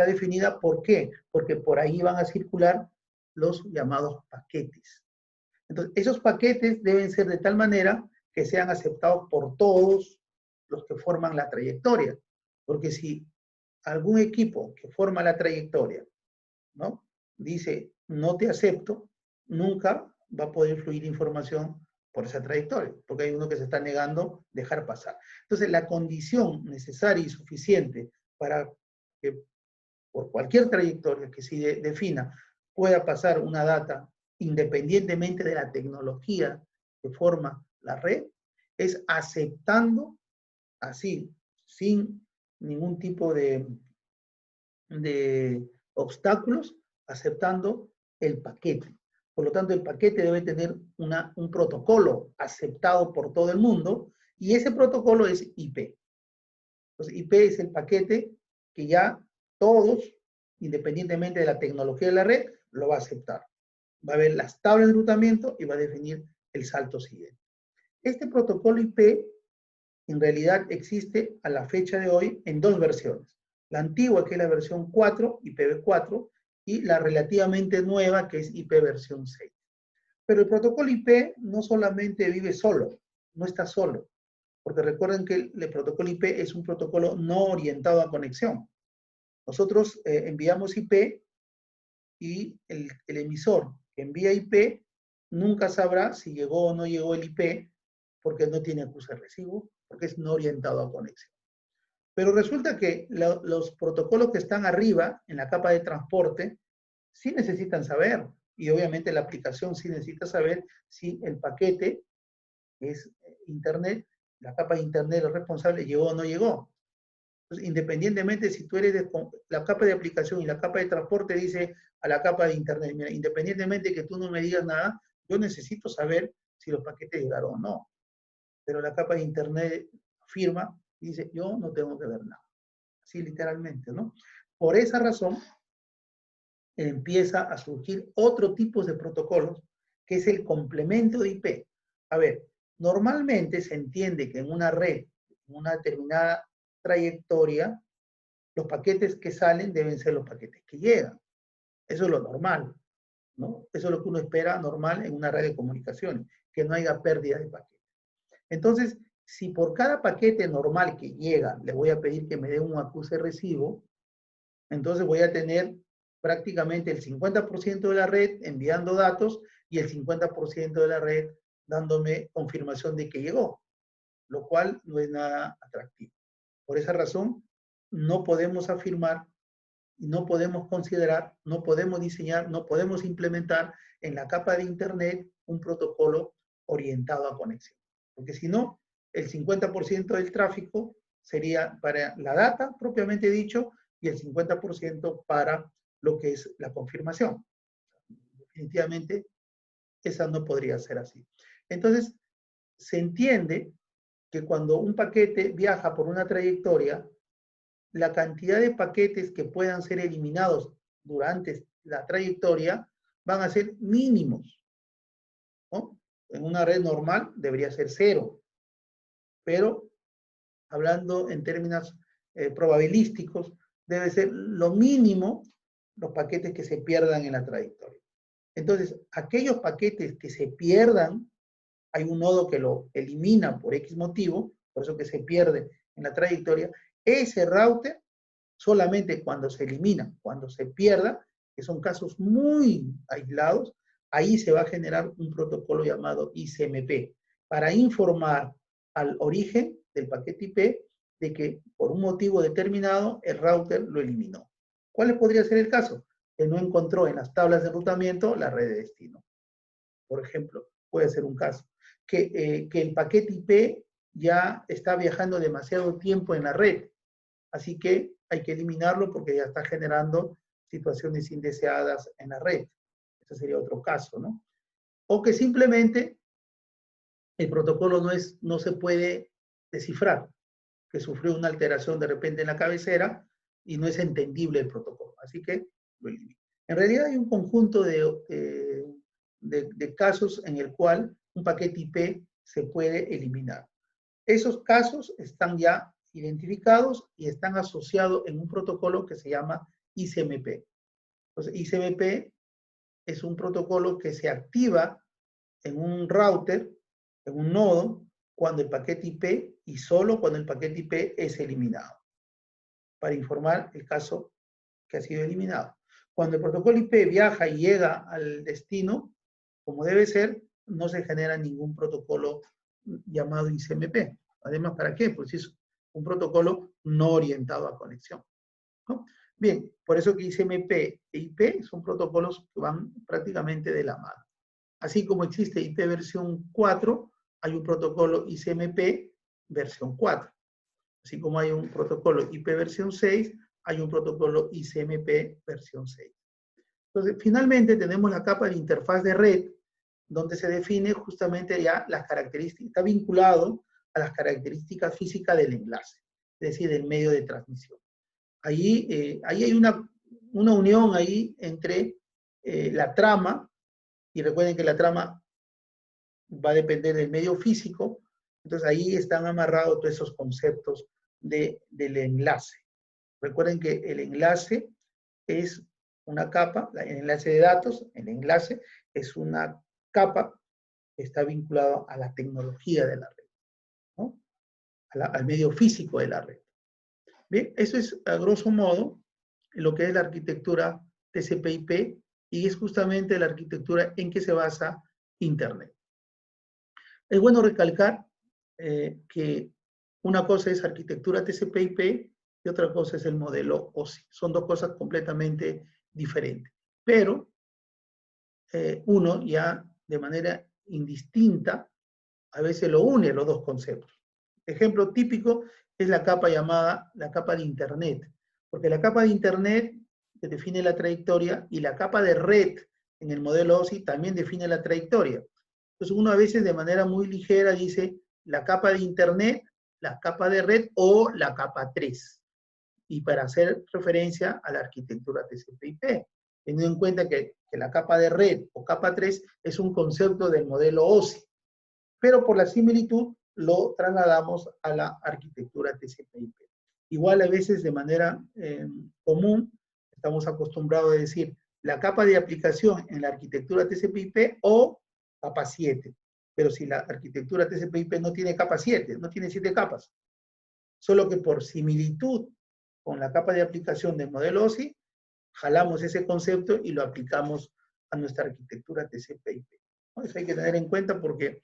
definida ¿por qué? Porque por ahí van a circular los llamados paquetes. Entonces, esos paquetes deben ser de tal manera que sean aceptados por todos los que forman la trayectoria. Porque si algún equipo que forma la trayectoria, ¿no?, dice no te acepto, nunca va a poder fluir información por esa trayectoria, porque hay uno que se está negando dejar pasar. Entonces, la condición necesaria y suficiente para que por cualquier trayectoria que se defina pueda pasar una data independientemente de la tecnología que forma la red, es aceptando así, sin ningún tipo de obstáculos, aceptando el paquete. Por lo tanto, el paquete debe tener un protocolo aceptado por todo el mundo, y ese protocolo es IP. Entonces, IP es el paquete que ya todos, independientemente de la tecnología de la red, lo va a aceptar. Va a ver las tablas de enrutamiento y va a definir el salto siguiente. Este protocolo IP en realidad existe a la fecha de hoy en dos versiones. La antigua, que es la versión 4, IPv4, y la relativamente nueva, que es IP versión 6. Pero el protocolo IP no solamente vive solo, no está solo, porque recuerden que el protocolo IP es un protocolo no orientado a conexión. Nosotros enviamos IP y el emisor que envía IP nunca sabrá si llegó o no llegó el IP, porque no tiene acuse de recibo, porque es no orientado a conexión. Pero resulta que los protocolos que están arriba, en la capa de transporte, sí necesitan saber, y obviamente la aplicación sí necesita saber si el paquete, que es Internet, la capa de Internet, el responsable, llegó o no llegó. Entonces, independientemente si tú eres la capa de aplicación y la capa de transporte dice a la capa de Internet, mira, independientemente que tú no me digas nada, yo necesito saber si los paquetes llegaron o no. Pero la capa de Internet afirma y dice, yo no tengo que ver nada. Así literalmente, ¿no? Por esa razón, empieza a surgir otro tipo de protocolos, que es el complemento de IP. A ver, normalmente se entiende que en una red, en una determinada trayectoria, los paquetes que salen deben ser los paquetes que llegan. Eso es lo normal, ¿no? Eso es lo que uno espera normal en una red de comunicaciones, que no haya pérdida de paquetes. Entonces, si por cada paquete normal que llega le voy a pedir que me dé un acuse recibo, entonces voy a tener prácticamente el 50% de la red enviando datos y el 50% de la red dándome confirmación de que llegó, lo cual no es nada atractivo. Por esa razón, no podemos afirmar, no podemos considerar, no podemos diseñar, no podemos implementar en la capa de Internet un protocolo orientado a conexión. Porque si no, el 50% del tráfico sería para la data, propiamente dicho, y el 50% para lo que es la confirmación. Definitivamente, esa no podría ser así. Entonces, se entiende que cuando un paquete viaja por una trayectoria, la cantidad de paquetes que puedan ser eliminados durante la trayectoria van a ser mínimos, ¿no? En una red normal debería ser 0, pero hablando en términos probabilísticos, debe ser lo mínimo los paquetes que se pierdan en la trayectoria. Entonces, aquellos paquetes que se pierdan, hay un nodo que lo elimina por X motivo, por eso que se pierde en la trayectoria, ese router solamente cuando se elimina, cuando se pierda, que son casos muy aislados, ahí se va a generar un protocolo llamado ICMP para informar al origen del paquete IP de que por un motivo determinado el router lo eliminó. ¿Cuál podría ser el caso? Que no encontró en las tablas de enrutamiento la red de destino. Por ejemplo, puede ser un caso. Que el paquete IP ya está viajando demasiado tiempo en la red, así que hay que eliminarlo porque ya está generando situaciones indeseadas en la red. Ese sería otro caso, ¿no? O que simplemente el protocolo no se puede descifrar, que sufrió una alteración de repente en la cabecera y no es entendible el protocolo. Así que lo elimino. En realidad hay un conjunto de casos en el cual un paquete IP se puede eliminar. Esos casos están ya identificados y están asociados en un protocolo que se llama ICMP. Entonces, ICMP es un protocolo que se activa en un router, en un nodo, cuando el paquete IP y solo cuando el paquete IP es eliminado, para informar el caso que ha sido eliminado. Cuando el protocolo IP viaja y llega al destino, como debe ser, no se genera ningún protocolo llamado ICMP. Además, ¿para qué? Pues es un protocolo no orientado a conexión, ¿no? Bien, por eso que ICMP e IP son protocolos que van prácticamente de la mano. Así como existe IP versión 4, hay un protocolo ICMP versión 4. Así como hay un protocolo IP versión 6, hay un protocolo ICMP versión 6. Entonces, finalmente tenemos la capa de interfaz de red, donde se define justamente ya las características, está vinculado a las características físicas del enlace, es decir, del medio de transmisión. Ahí hay una unión ahí entre la trama, y recuerden que la trama va a depender del medio físico, entonces ahí están amarrados todos esos conceptos del enlace. Recuerden que el enlace es una capa, el enlace de datos, el enlace es una capa que está vinculada a la tecnología de la red, ¿no? Al medio físico de la red. Bien, eso es a grosso modo lo que es la arquitectura TCP/IP y es justamente la arquitectura en que se basa Internet. Es bueno recalcar que una cosa es arquitectura TCP/IP y otra cosa es el modelo OSI. Son dos cosas completamente diferentes. Pero uno ya de manera indistinta a veces lo une los dos conceptos. Ejemplo típico es la capa llamada la capa de Internet. Porque la capa de Internet que define la trayectoria y la capa de red en el modelo OSI también define la trayectoria. Entonces uno a veces de manera muy ligera dice la capa de Internet, la capa de red o la capa 3. Y para hacer referencia a la arquitectura TCP/IP, teniendo en cuenta que la capa de red o capa 3 es un concepto del modelo OSI, pero por la similitud lo trasladamos a la arquitectura TCP/IP. Igual a veces de manera común estamos acostumbrados a decir la capa de aplicación en la arquitectura TCP/IP o capa 7. Pero si la arquitectura TCP/IP no tiene capa 7, no tiene 7 capas, solo que por similitud con la capa de aplicación del modelo OSI, jalamos ese concepto y lo aplicamos a nuestra arquitectura TCP/IP. ¿No? Eso hay que tener en cuenta porque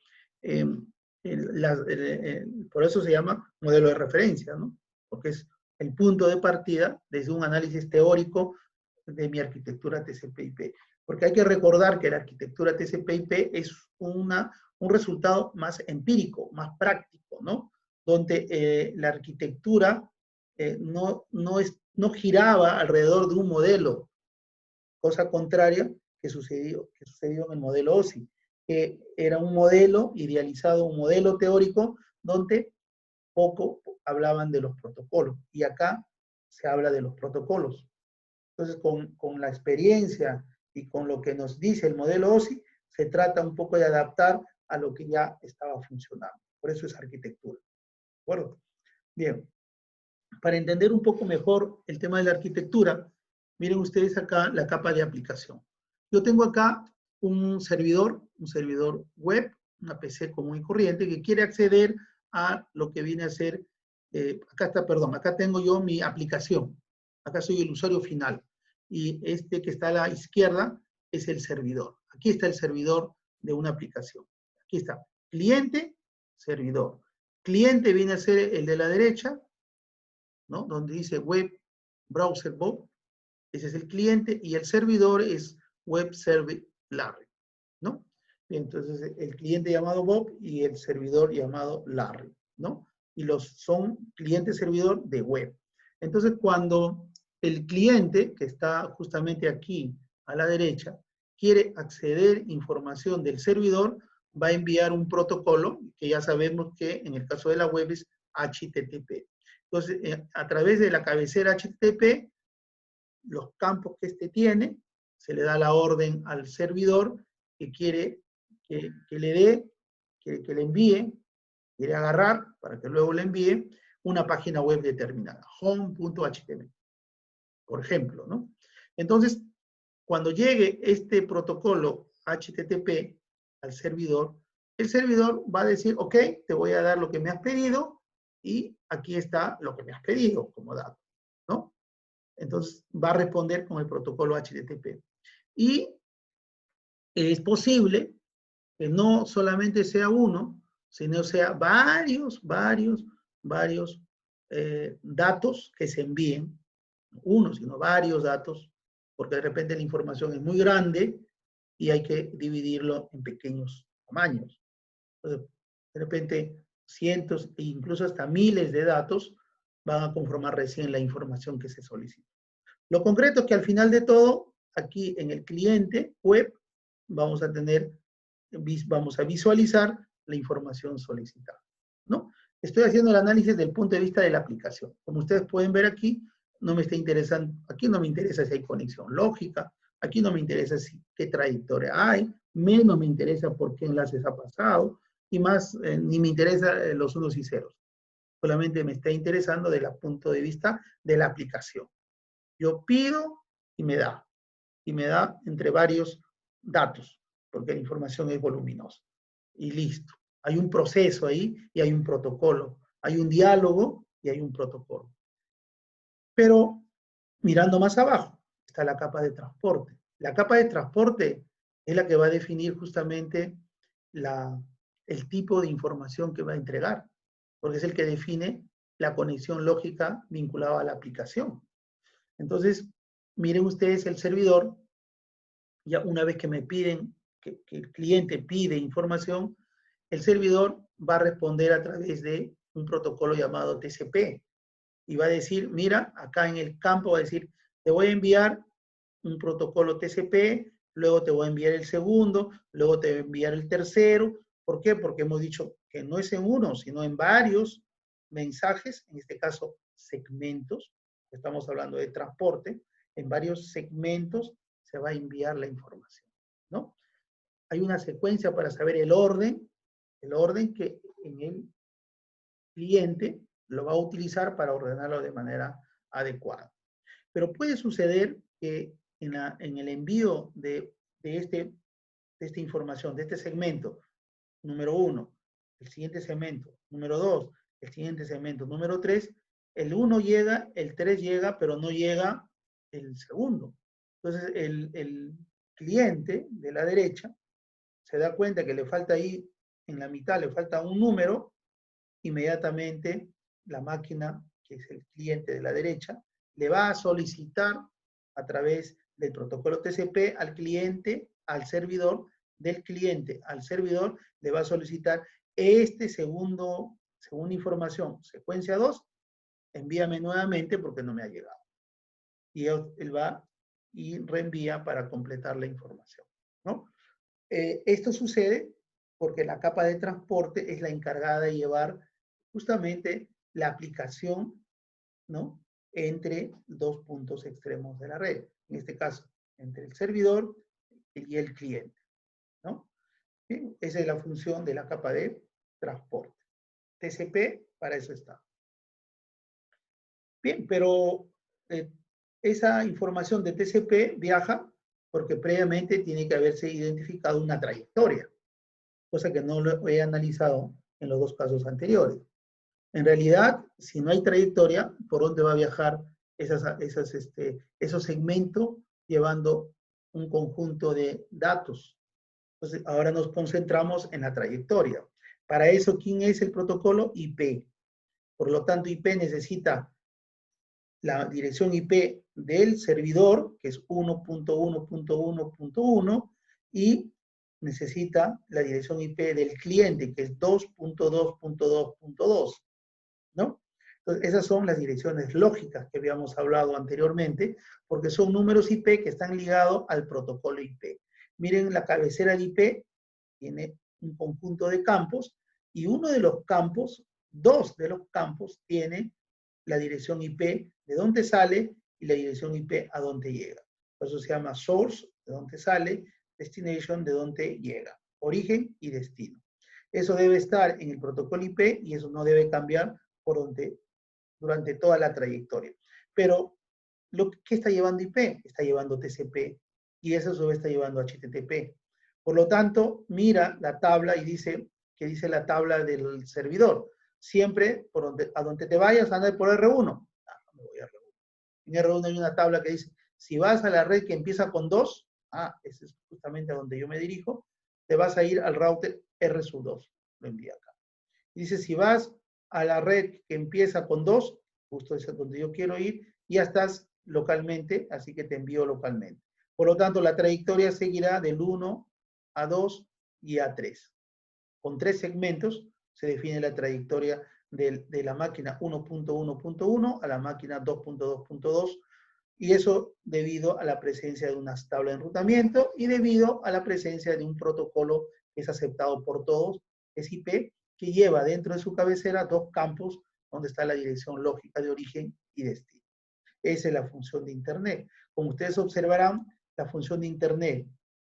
por eso se llama modelo de referencia, ¿no? Porque es el punto de partida desde un análisis teórico de mi arquitectura TCP/IP. Porque hay que recordar que la arquitectura TCP/IP es un resultado más empírico, más práctico, ¿no? Donde la arquitectura no giraba alrededor de un modelo, cosa contraria que sucedió en el modelo OSI, que era un modelo idealizado, un modelo teórico, donde poco hablaban de los protocolos, y acá se habla de los protocolos. Entonces, con la experiencia y con lo que nos dice el modelo OSI, se trata un poco de adaptar a lo que ya estaba funcionando. Por eso es arquitectura. ¿De acuerdo? Bien. Para entender un poco mejor el tema de la arquitectura, miren ustedes acá la capa de aplicación. Yo tengo acá un servidor web, una PC común y corriente, que quiere acceder a lo que viene a ser, acá tengo yo mi aplicación. Acá soy el usuario final. Y este que está a la izquierda es el servidor. Aquí está el servidor de una aplicación. Aquí está, cliente, servidor. Cliente viene a ser el de la derecha, ¿no? Donde dice Web Browser Bob, ese es el cliente, y el servidor es Web Service Larry, ¿no? Entonces, el cliente llamado Bob y el servidor llamado Larry, ¿no? Y son cliente-servidor de web. Entonces, cuando el cliente, que está justamente aquí a la derecha, quiere acceder a información del servidor, va a enviar un protocolo, que ya sabemos que en el caso de la web es HTTP. Entonces, a través de la cabecera HTTP, los campos que este tiene, se le da la orden al servidor que quiere que le dé, que le envíe, quiere agarrar para que luego le envíe una página web determinada, home.html, por ejemplo, ¿no? Entonces, cuando llegue este protocolo HTTP al servidor, el servidor va a decir, ok, te voy a dar lo que me has pedido y aquí está lo que me has pedido como dato, ¿no? Entonces va a responder con el protocolo HTTP. Y es posible que no solamente sea uno, sino sea varios datos que se envíen, uno, sino varios datos, porque de repente la información es muy grande y hay que dividirlo en pequeños tamaños. Entonces, de repente, cientos e incluso hasta miles de datos van a conformar recién la información que se solicita. Lo concreto es que al final de todo, aquí en el cliente web, vamos a visualizar la información solicitada, ¿no? Estoy haciendo el análisis desde el punto de vista de la aplicación. Como ustedes pueden ver aquí, no me está interesando, aquí no me interesa si hay conexión lógica, aquí no me interesa qué trayectoria hay, menos me interesa por qué enlaces ha pasado, y más, ni me interesa los unos y ceros. Solamente me está interesando desde el punto de vista de la aplicación. Yo pido y me da entre varios datos, porque la información es voluminosa. Y listo. Hay un proceso ahí y hay un protocolo. Hay un diálogo y hay un protocolo. Pero mirando más abajo está la capa de transporte. La capa de transporte es la que va a definir justamente el tipo de información que va a entregar, porque es el que define la conexión lógica vinculada a la aplicación. Entonces, miren ustedes el servidor, ya una vez que me piden, que el cliente pide información, el servidor va a responder a través de un protocolo llamado TCP y va a decir, mira, acá en el campo va a decir, te voy a enviar un protocolo TCP, luego te voy a enviar el segundo, luego te voy a enviar el tercero. ¿Por qué? Porque hemos dicho que no es en uno, sino en varios mensajes, en este caso segmentos, estamos hablando de transporte, en varios segmentos se va a enviar la información, ¿no? Hay una secuencia para saber el orden que en el cliente lo va a utilizar para ordenarlo de manera adecuada. Pero puede suceder que en el envío de esta información, de este segmento, número 1, el siguiente segmento, número 2, el siguiente segmento, número 3, el 1 llega, el 3 llega, pero no llega el segundo. Entonces, el cliente de la derecha se da cuenta que le falta ahí, en la mitad le falta un número, inmediatamente la máquina, que es el cliente de la derecha, le va a solicitar a través del protocolo TCP al cliente, al servidor, del cliente al servidor, le va a solicitar segunda información, secuencia 2, envíame nuevamente porque no me ha llegado. Y él va y reenvía para completar la información, ¿no? Esto sucede porque la capa de transporte es la encargada de llevar justamente la aplicación, ¿no?, entre dos puntos extremos de la red. En este caso, entre el servidor y el cliente, ¿no? Bien, esa es la función de la capa de transporte. TCP, para eso está. Bien, pero esa información de TCP viaja porque previamente tiene que haberse identificado una trayectoria, cosa que no lo he analizado en los dos casos anteriores. En realidad, si no hay trayectoria, ¿por dónde va a viajar esos segmentos llevando un conjunto de datos? Entonces, ahora nos concentramos en la trayectoria. Para eso, ¿quién es el protocolo? IP. Por lo tanto, IP necesita la dirección IP del servidor, que es 1.1.1.1, y necesita la dirección IP del cliente, que es 2.2.2.2, ¿no? Entonces, esas son las direcciones lógicas que habíamos hablado anteriormente, porque son números IP que están ligados al protocolo IP. Miren, la cabecera de IP tiene un conjunto de campos, y uno de los campos, dos de los campos, tiene la dirección IP de dónde sale y la dirección IP a dónde llega. Por eso se llama source, de dónde sale, destination, de dónde llega, origen y destino. Eso debe estar en el protocolo IP y eso no debe cambiar durante toda la trayectoria. Pero, ¿qué está llevando IP? Está llevando TCP y eso a su vez está llevando HTTP. Por lo tanto, mira la tabla y dice, ¿qué dice la tabla del servidor? Siempre a donde te vayas, anda por R1. Me voy a R1. En R1 hay una tabla que dice, si vas a la red que empieza con 2, ese es justamente a donde yo me dirijo, te vas a ir al router R2. Lo envía acá. Dice, si vas a la red que empieza con 2, justo es donde yo quiero ir, ya estás localmente, así que te envío localmente. Por lo tanto, la trayectoria seguirá del 1 a 2 y a 3. Con 3 segmentos se define la trayectoria de la máquina 1.1.1 a la máquina 2.2.2, y eso debido a la presencia de unas tablas de enrutamiento y debido a la presencia de un protocolo que es aceptado por todos, es IP, que lleva dentro de su cabecera dos campos donde está la dirección lógica de origen y destino. Esa es la función de Internet. Como ustedes observarán, la función de Internet,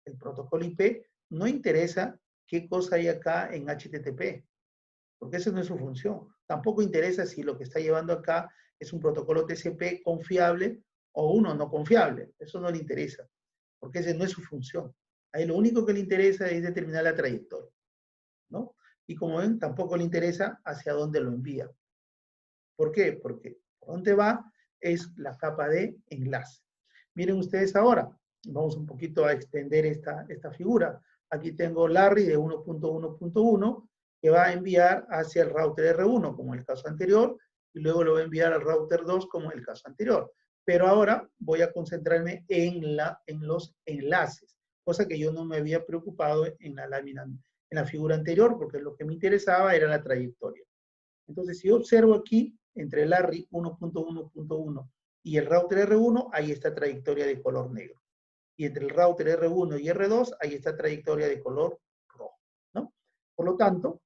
el protocolo IP, no interesa qué cosa hay acá en HTTP, porque esa no es su función. Tampoco interesa si lo que está llevando acá es un protocolo TCP confiable o uno no confiable. Eso no le interesa, porque esa no es su función. A él lo único que le interesa es determinar la trayectoria, ¿no? Y como ven, tampoco le interesa hacia dónde lo envía. ¿Por qué? Porque por dónde va es la capa de enlace. Miren ustedes ahora, vamos un poquito a extender esta figura. Aquí tengo Larry de 1.1.1 que va a enviar hacia el router R1, como en el caso anterior, y luego lo va a enviar al router 2, como en el caso anterior. Pero ahora voy a concentrarme en los enlaces, cosa que yo no me había preocupado en la lámina, en la figura anterior, porque lo que me interesaba era la trayectoria. Entonces, si yo observo aquí, entre el Larry 1.1.1 y el router R1, hay esta trayectoria de color negro. Y entre el router R1 y R2, hay esta trayectoria de color rojo, ¿no? Por lo tanto,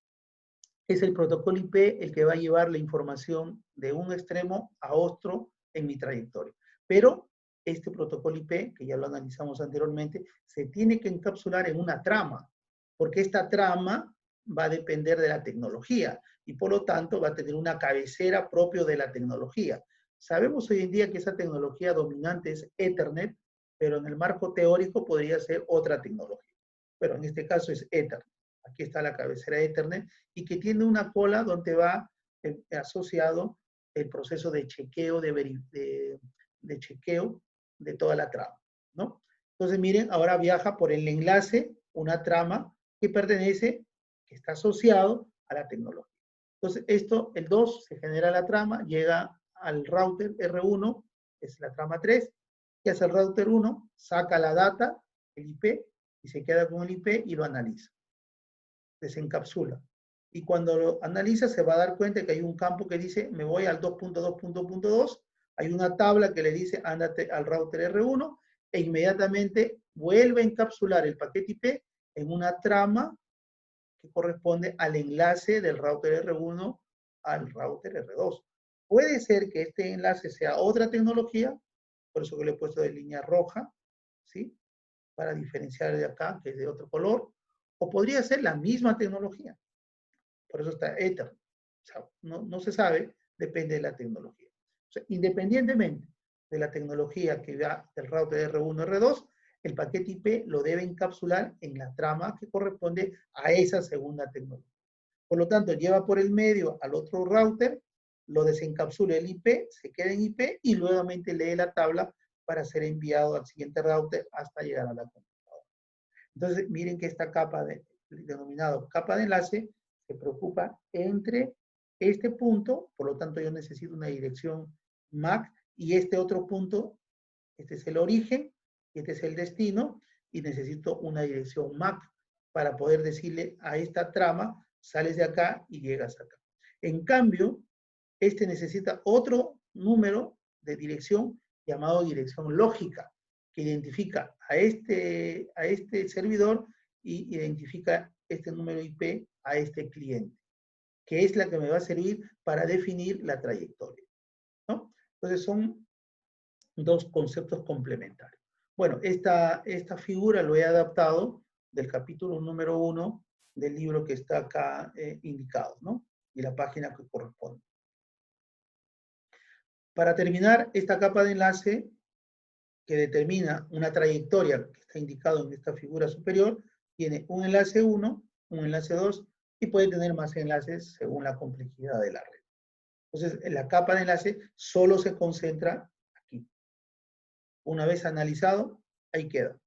es el protocolo IP el que va a llevar la información de un extremo a otro en mi trayectoria. Pero este protocolo IP, que ya lo analizamos anteriormente, se tiene que encapsular en una trama, porque esta trama va a depender de la tecnología y por lo tanto va a tener una cabecera propia de la tecnología. Sabemos hoy en día que esa tecnología dominante es Ethernet, pero en el marco teórico podría ser otra tecnología. Pero en este caso es Ethernet. Aquí está la cabecera de Ethernet y que tiene una cola donde va asociado el proceso de chequeo, de chequeo de toda la trama, ¿no? Entonces miren, ahora viaja por el enlace una trama que pertenece, que está asociado a la tecnología. Entonces esto, el 2, se genera la trama, llega al router R1, es la trama 3, y hace el router 1, saca la data, el IP, y se queda con el IP y lo analiza. Desencapsula. Y cuando lo analiza se va a dar cuenta que hay un campo que dice me voy al 2.2.2, hay una tabla que le dice ándate al router R1 e inmediatamente vuelve a encapsular el paquete IP en una trama que corresponde al enlace del router R1 al router R2. Puede ser que este enlace sea otra tecnología, por eso que le he puesto de línea roja, ¿sí? Para diferenciar de acá, que es de otro color, o podría ser la misma tecnología. Por eso está Ether. O sea, no se sabe, depende de la tecnología. O sea, independientemente de la tecnología que va del router R1 R2, el paquete IP lo debe encapsular en la trama que corresponde a esa segunda tecnología. Por lo tanto, lleva por el medio al otro router, lo desencapsula el IP, se queda en IP y nuevamente lee la tabla para ser enviado al siguiente router hasta llegar a la computadora. Entonces, miren que esta capa denominada capa de enlace se preocupa entre este punto, por lo tanto yo necesito una dirección MAC y este otro punto, este es el origen, este es el destino y necesito una dirección MAC para poder decirle a esta trama, sales de acá y llegas acá. En cambio, este necesita otro número de dirección llamado dirección lógica, que identifica a este servidor y identifica este número IP a este cliente, que es la que me va a servir para definir la trayectoria, ¿no? Entonces son dos conceptos complementarios. Bueno, esta figura lo he adaptado del capítulo número 1 del libro que está acá indicado, ¿no? Y la página que corresponde. Para terminar, esta capa de enlace que determina una trayectoria que está indicado en esta figura superior, tiene un enlace 1, un enlace 2 y puede tener más enlaces según la complejidad de la red. Entonces, la capa de enlace solo se concentra aquí. Una vez analizado, ahí queda.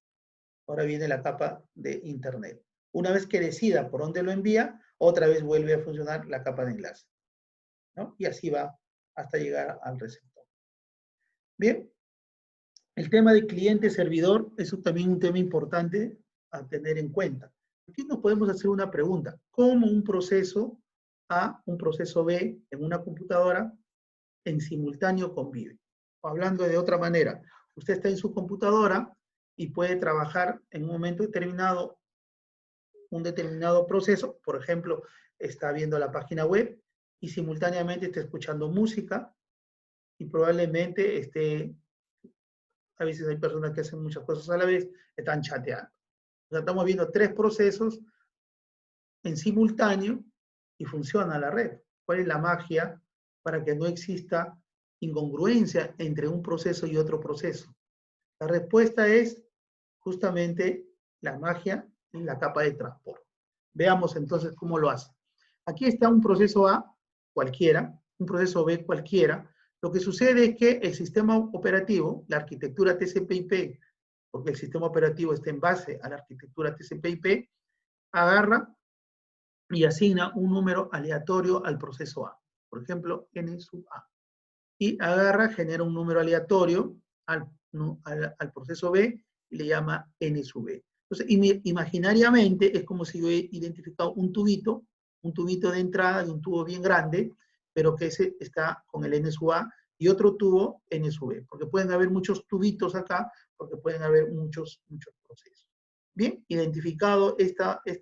Ahora viene la capa de Internet. Una vez que decida por dónde lo envía, otra vez vuelve a funcionar la capa de enlace, ¿no? Y así va hasta llegar al receptor. Bien, el tema de cliente-servidor es también un tema importante a tener en cuenta. Aquí nos podemos hacer una pregunta. ¿Cómo un proceso A, un proceso B en una computadora en simultáneo convive? O hablando de otra manera, usted está en su computadora y puede trabajar en un momento determinado un determinado proceso, por ejemplo, está viendo la página web y simultáneamente está escuchando música y probablemente esté, a veces hay personas que hacen muchas cosas a la vez, están chateando. O sea, estamos viendo tres procesos en simultáneo y funciona la red. ¿Cuál es la magia para que no exista incongruencia entre un proceso y otro proceso? La respuesta es justamente la magia en la capa de transporte. Veamos entonces cómo lo hace. Aquí está un proceso A cualquiera, un proceso B cualquiera. Lo que sucede es que el sistema operativo, la arquitectura TCP/IP, porque el sistema operativo está en base a la arquitectura TCP/IP, agarra y asigna un número aleatorio al proceso A. Por ejemplo, N sub A. Y agarra, genera un número aleatorio al proceso B y le llama N sub B. Entonces, imaginariamente es como si yo he identificado un tubito de entrada de un tubo bien grande, pero que ese está con el N sub A y otro tubo N sub B, porque pueden haber muchos tubitos acá, porque pueden haber muchos procesos. Bien, identificado esta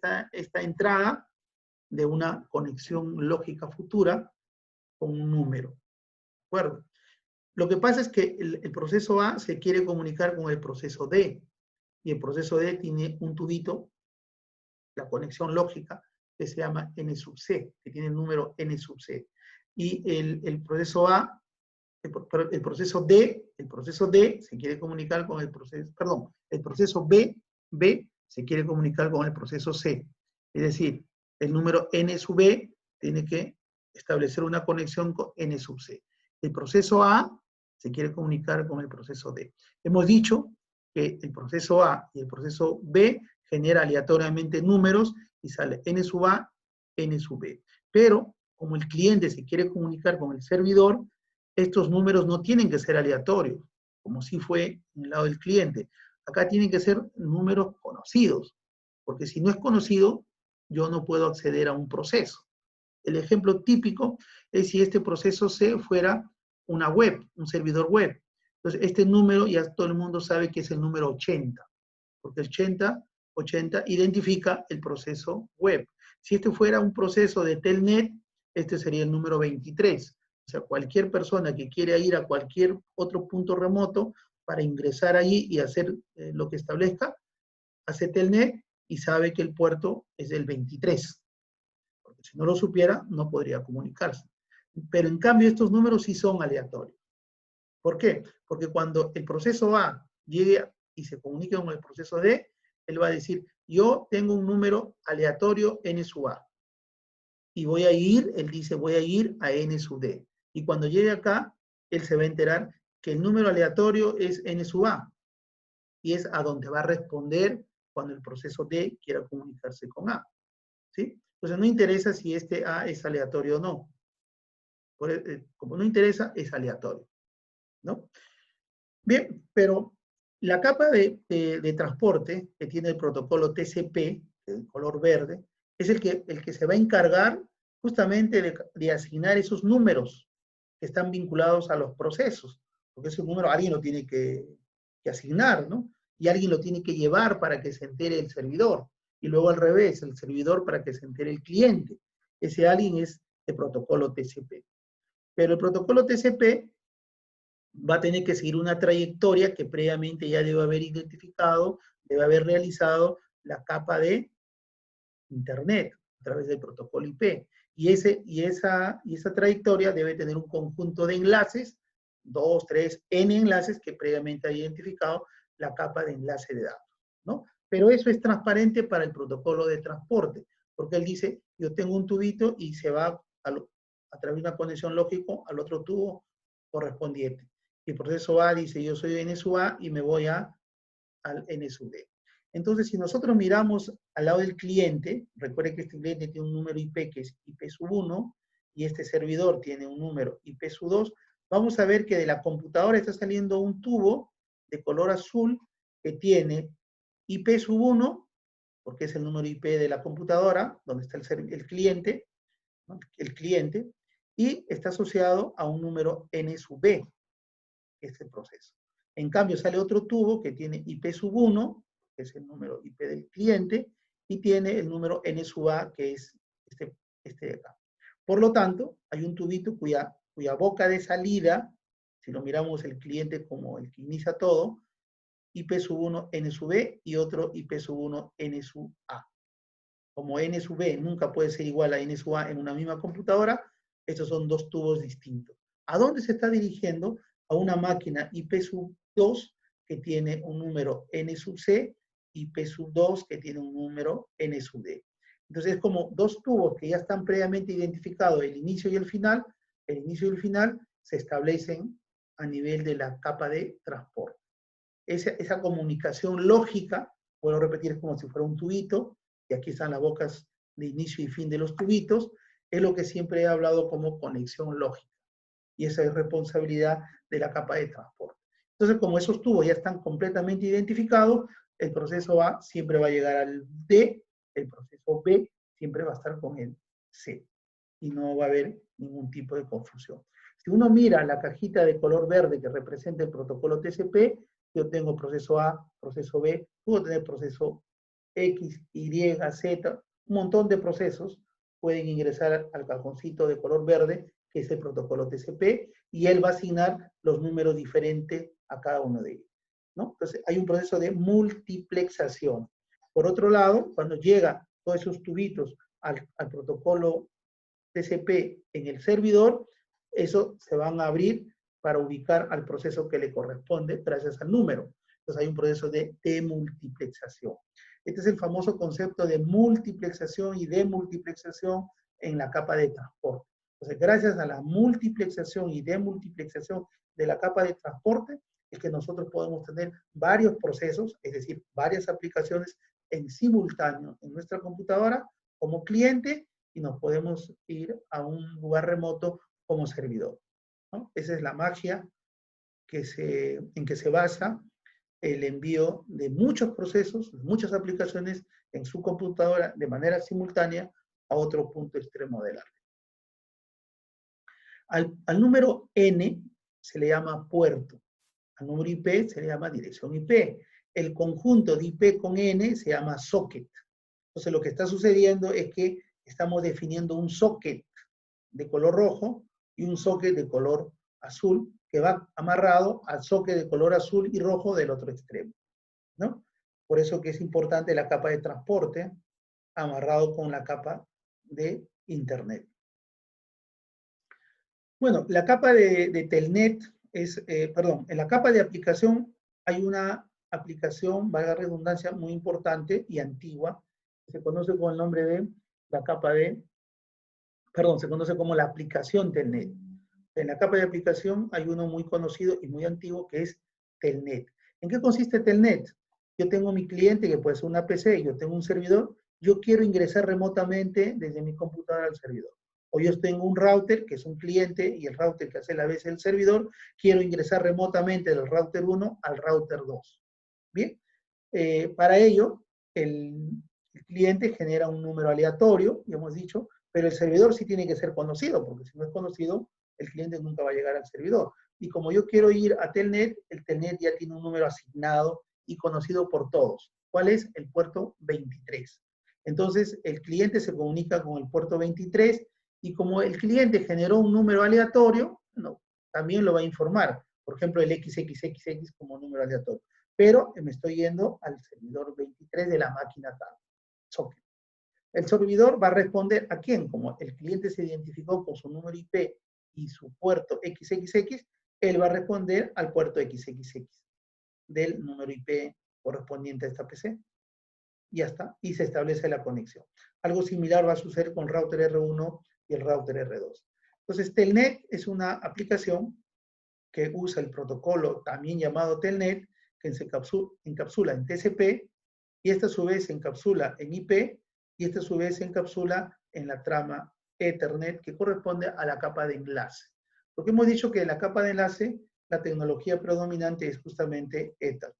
entrada de una conexión lógica futura con un número. ¿De acuerdo? Lo que pasa es que el proceso A se quiere comunicar con el proceso D, y el proceso D tiene un tubito, la conexión lógica, que se llama N sub C, que tiene el número N sub C. Y el proceso A, el proceso D se quiere comunicar con el proceso, perdón, el proceso B se quiere comunicar con el proceso C. Es decir, el número N sub B tiene que establecer una conexión con N sub C. El proceso A se quiere comunicar con el proceso D. Hemos dicho que el proceso A y el proceso B genera aleatoriamente números y sale N sub A, N sub B. Pero como el cliente se quiere comunicar con el servidor, estos números no tienen que ser aleatorios, como si fue en el lado del cliente. Acá tienen que ser números conocidos, porque si no es conocido, yo no puedo acceder a un proceso. El ejemplo típico es si este proceso C fuera una web, un servidor web. Entonces, este número ya todo el mundo sabe que es el número 80, porque el 80 identifica el proceso web. Si este fuera un proceso de Telnet, este sería el número 23. O sea, cualquier persona que quiera ir a cualquier otro punto remoto para ingresar ahí y hacer lo que establezca, hace telnet y sabe que el puerto es el 23. Porque si no lo supiera, no podría comunicarse. Pero en cambio, estos números sí son aleatorios. ¿Por qué? Porque cuando el proceso A llegue y se comunique con el proceso D, él va a decir, yo tengo un número aleatorio n sub A. Y voy a ir, él dice, voy a ir a n sub D. Y cuando llegue acá, él se va a enterar que el número aleatorio es n sub A. Y es a donde va a responder cuando el proceso D quiera comunicarse con A. ¿Sí? Entonces no interesa si este A es aleatorio o no. Como no interesa, es aleatorio. ¿No? Bien, pero la capa de transporte que tiene el protocolo TCP, el color verde, es el que se va a encargar justamente de asignar esos números que están vinculados a los procesos, porque ese número alguien lo tiene que asignar, ¿no? Y alguien lo tiene que llevar para que se entere el servidor, y luego al revés, el servidor para que se entere el cliente. Ese alguien es el protocolo TCP. Pero el protocolo TCP va a tener que seguir una trayectoria que previamente ya debe haber identificado, debe haber realizado la capa de Internet a través del protocolo IP. Y esa trayectoria debe tener un conjunto de enlaces, 2, 3, N enlaces que previamente ha identificado la capa de enlace de datos, ¿no? Pero eso es transparente para el protocolo de transporte, porque él dice, yo tengo un tubito y se va a través de una conexión lógica al otro tubo correspondiente. Y el proceso A dice, yo soy N sub A y me voy al N sub D. Entonces, si nosotros miramos al lado del cliente, recuerde que este cliente tiene un número IP que es IP sub 1 y este servidor tiene un número IP sub 2, vamos a ver que de la computadora está saliendo un tubo de color azul que tiene IP sub 1, porque es el número IP de la computadora, donde está el cliente, ¿no? El cliente, y está asociado a un número N sub B, que es el proceso. En cambio, sale otro tubo que tiene IP sub 1, que es el número IP del cliente, y tiene el número N sub A, que es este de acá. Por lo tanto, hay un tubito cuya boca de salida, si lo miramos el cliente como el que inicia todo, IP sub 1, N sub B, y otro IP sub 1, N sub A. Como N sub B nunca puede ser igual a N sub A en una misma computadora, estos son dos tubos distintos. ¿A dónde se está dirigiendo? A una máquina IP sub 2 que tiene un número N sub C, IP sub 2 que tiene un número N sub D. Entonces es como dos tubos que ya están previamente identificados, el inicio y el final se establecen a nivel de la capa de transporte. Esa comunicación lógica, puedo repetir, es como si fuera un tubito, y aquí están las bocas de inicio y fin de los tubitos, es lo que siempre he hablado como conexión lógica. Y esa es responsabilidad de la capa de transporte. Entonces, como esos tubos ya están completamente identificados, el proceso A siempre va a llegar al D, el proceso B siempre va a estar con el C. Y no va a haber ningún tipo de confusión. Si uno mira la cajita de color verde que representa el protocolo TCP, yo tengo proceso A, proceso B, puedo tener proceso X, Y, Z, un montón de procesos pueden ingresar al cajoncito de color verde, que es el protocolo TCP, y él va a asignar los números diferentes a cada uno de ellos, ¿no? Entonces, hay un proceso de multiplexación. Por otro lado, cuando llega todos esos tubitos al protocolo TCP en el servidor, eso se van a abrir para ubicar al proceso que le corresponde gracias al número. Entonces hay un proceso de demultiplexación. Este es el famoso concepto de multiplexación y demultiplexación en la capa de transporte. Entonces, gracias a la multiplexación y demultiplexación de la capa de transporte, es que nosotros podemos tener varios procesos, es decir, varias aplicaciones en simultáneo en nuestra computadora como cliente, y nos podemos ir a un lugar remoto como servidor, ¿no? Esa es la magia en que se basa el envío de muchos procesos, de muchas aplicaciones en su computadora de manera simultánea a otro punto extremo del área. Al número N se le llama puerto, al número IP se le llama dirección IP. El conjunto de IP con N se llama socket. Entonces lo que está sucediendo es que estamos definiendo un socket de color rojo y un socket de color azul que va amarrado al socket de color azul y rojo del otro extremo, ¿no? Por eso que es importante la capa de transporte amarrado con la capa de internet. Bueno, la capa de telnet es, perdón, en la capa de aplicación hay una aplicación, valga la redundancia, muy importante y antigua, que se conoce con el nombre de la capa de, perdón, se conoce como la aplicación telnet. En la capa de aplicación hay uno muy conocido y muy antiguo que es telnet. ¿En qué consiste telnet? Yo tengo mi cliente que puede ser una PC, yo tengo un servidor, yo quiero ingresar remotamente desde mi computadora al servidor. O yo tengo un router que es un cliente y el router que hace a la vez el servidor, quiero ingresar remotamente del router 1 al router 2. Bien, para ello el cliente genera un número aleatorio, ya hemos dicho, pero el servidor sí tiene que ser conocido, porque si no es conocido, el cliente nunca va a llegar al servidor. Y como yo quiero ir a Telnet, el Telnet ya tiene un número asignado y conocido por todos. ¿Cuál es? El puerto 23. Entonces, el cliente se comunica con el puerto 23 y como el cliente generó un número aleatorio, no, también lo va a informar. Por ejemplo, el XXXX como número aleatorio. Pero me estoy yendo al servidor 23 de la máquina tal, socket. El servidor va a responder a quién, como el cliente se identificó con su número IP y su puerto XXX, él va a responder al puerto XXX del número IP correspondiente a esta PC. Y ya está, y se establece la conexión. Algo similar va a suceder con el router R1 y el router R2. Entonces, Telnet es una aplicación que usa el protocolo también llamado Telnet, que se encapsula en TCP, y esta a su vez se encapsula en IP, y esta a su vez se encapsula en la trama Ethernet, que corresponde a la capa de enlace. Porque hemos dicho que en la capa de enlace, la tecnología predominante es justamente Ethernet.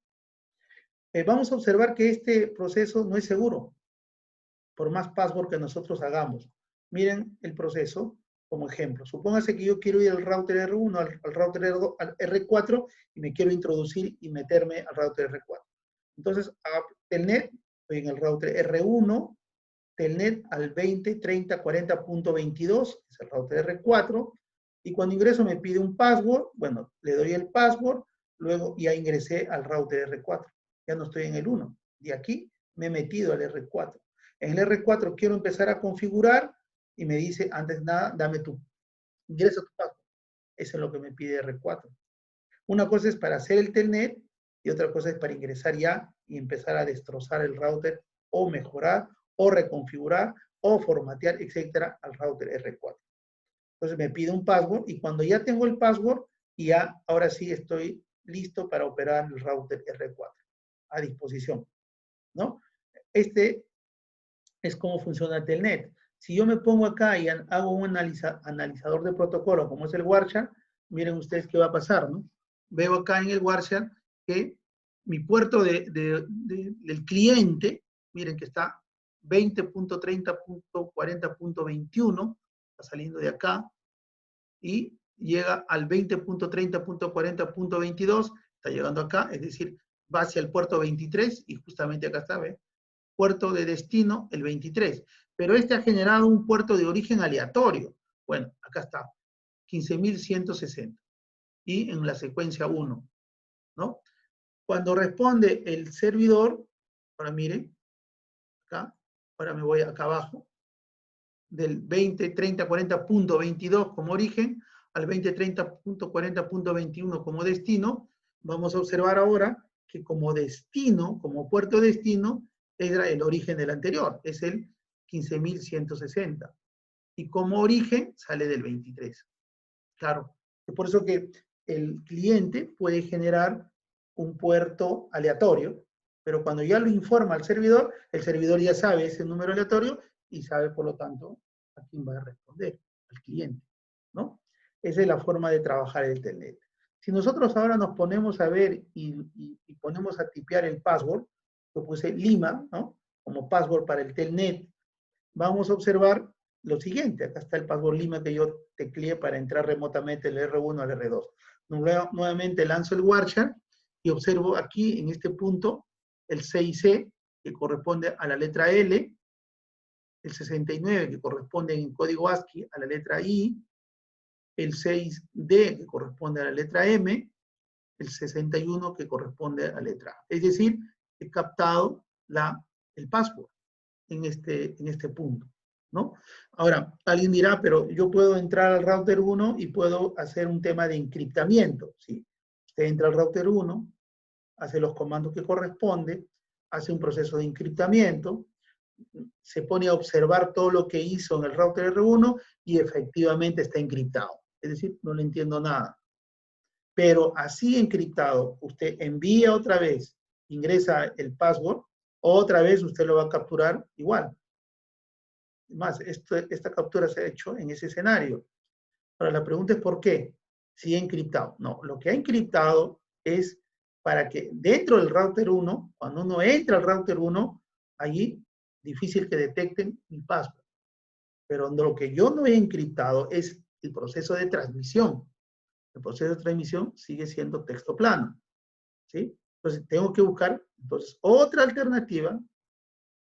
Vamos a observar que este proceso no es seguro, por más password que nosotros hagamos. Miren el proceso como ejemplo. Supóngase que yo quiero ir al router R1, al router R2, al R4 y me quiero introducir y meterme al router R4. Entonces, a Telnet, estoy en el router R1, Telnet al 20.30.40.22, es el router R4, y cuando ingreso me pide un password, bueno, le doy el password, luego ya ingresé al router R4, ya no estoy en el 1, de aquí me he metido al R4. En el R4 quiero empezar a configurar y me dice, antes de nada, ingresa tu password. Eso es lo que me pide R4. Una cosa es para hacer el telnet y otra cosa es para ingresar ya y empezar a destrozar el router o mejorar o reconfigurar o formatear, etcétera, al router R4. Entonces me pide un password y cuando ya tengo el password, ya ahora sí estoy listo para operar el router R4 a disposición, ¿no? Este es cómo funciona el Telnet. Si yo me pongo acá y hago un analizador de protocolo, como es el Warshare, miren ustedes qué va a pasar, ¿no? Veo acá en el Warshare que mi puerto del cliente, miren que está 20.30.40.21, está saliendo de acá, y llega al 20.30.40.22, está llegando acá, es decir, va hacia el puerto 23, y justamente acá está, ¿ve? Puerto de destino, el 23. Pero este ha generado un puerto de origen aleatorio. Bueno, acá está, 15.160. Y en la secuencia 1, ¿no? Cuando responde el servidor, ahora miren, acá, ahora me voy acá abajo, del 20.30.40.22 como origen al 20.30.40.21 como destino, vamos a observar ahora que como destino, como puerto destino, era el origen del anterior, es el 15.160. Y como origen sale del 23. Claro, es por eso que el cliente puede generar un puerto aleatorio, pero cuando ya lo informa al servidor, el servidor ya sabe ese número aleatorio y sabe, por lo tanto, a quién va a responder, al cliente, ¿no? Esa es la forma de trabajar el Telnet. Si nosotros ahora nos ponemos a ver y ponemos a tipear el password, yo puse Lima, ¿no? Como password para el Telnet, vamos a observar lo siguiente. Acá está el password Lima que yo tecleé para entrar remotamente del R1 al R2. Nuevamente lanzo el Warshare y observo aquí en este punto el 6C que corresponde a la letra L, el 69 que corresponde en código ASCII a la letra I, el 6D que corresponde a la letra M, el 61 que corresponde a la letra A. Es decir, he captado el password en este punto, ¿no? Ahora, alguien dirá, pero yo puedo entrar al router 1 y puedo hacer un tema de encriptamiento, ¿sí? Usted entra al router 1, hace los comandos que corresponde, hace un proceso de encriptamiento, se pone a observar todo lo que hizo en el router R1 y efectivamente está encriptado. Es decir, no le entiendo nada. Pero así encriptado, usted envía otra vez, ingresa el password, otra vez usted lo va a capturar igual. Más, esta captura se ha hecho en ese escenario. Ahora, la pregunta es ¿por qué? Si ha encriptado. No, lo que ha encriptado es para que dentro del router 1, cuando uno entra al router 1, allí difícil que detecten mi password. Pero lo que yo no he encriptado es el proceso de transmisión. El proceso de transmisión sigue siendo texto plano, ¿sí? Entonces, tengo que buscar otra alternativa,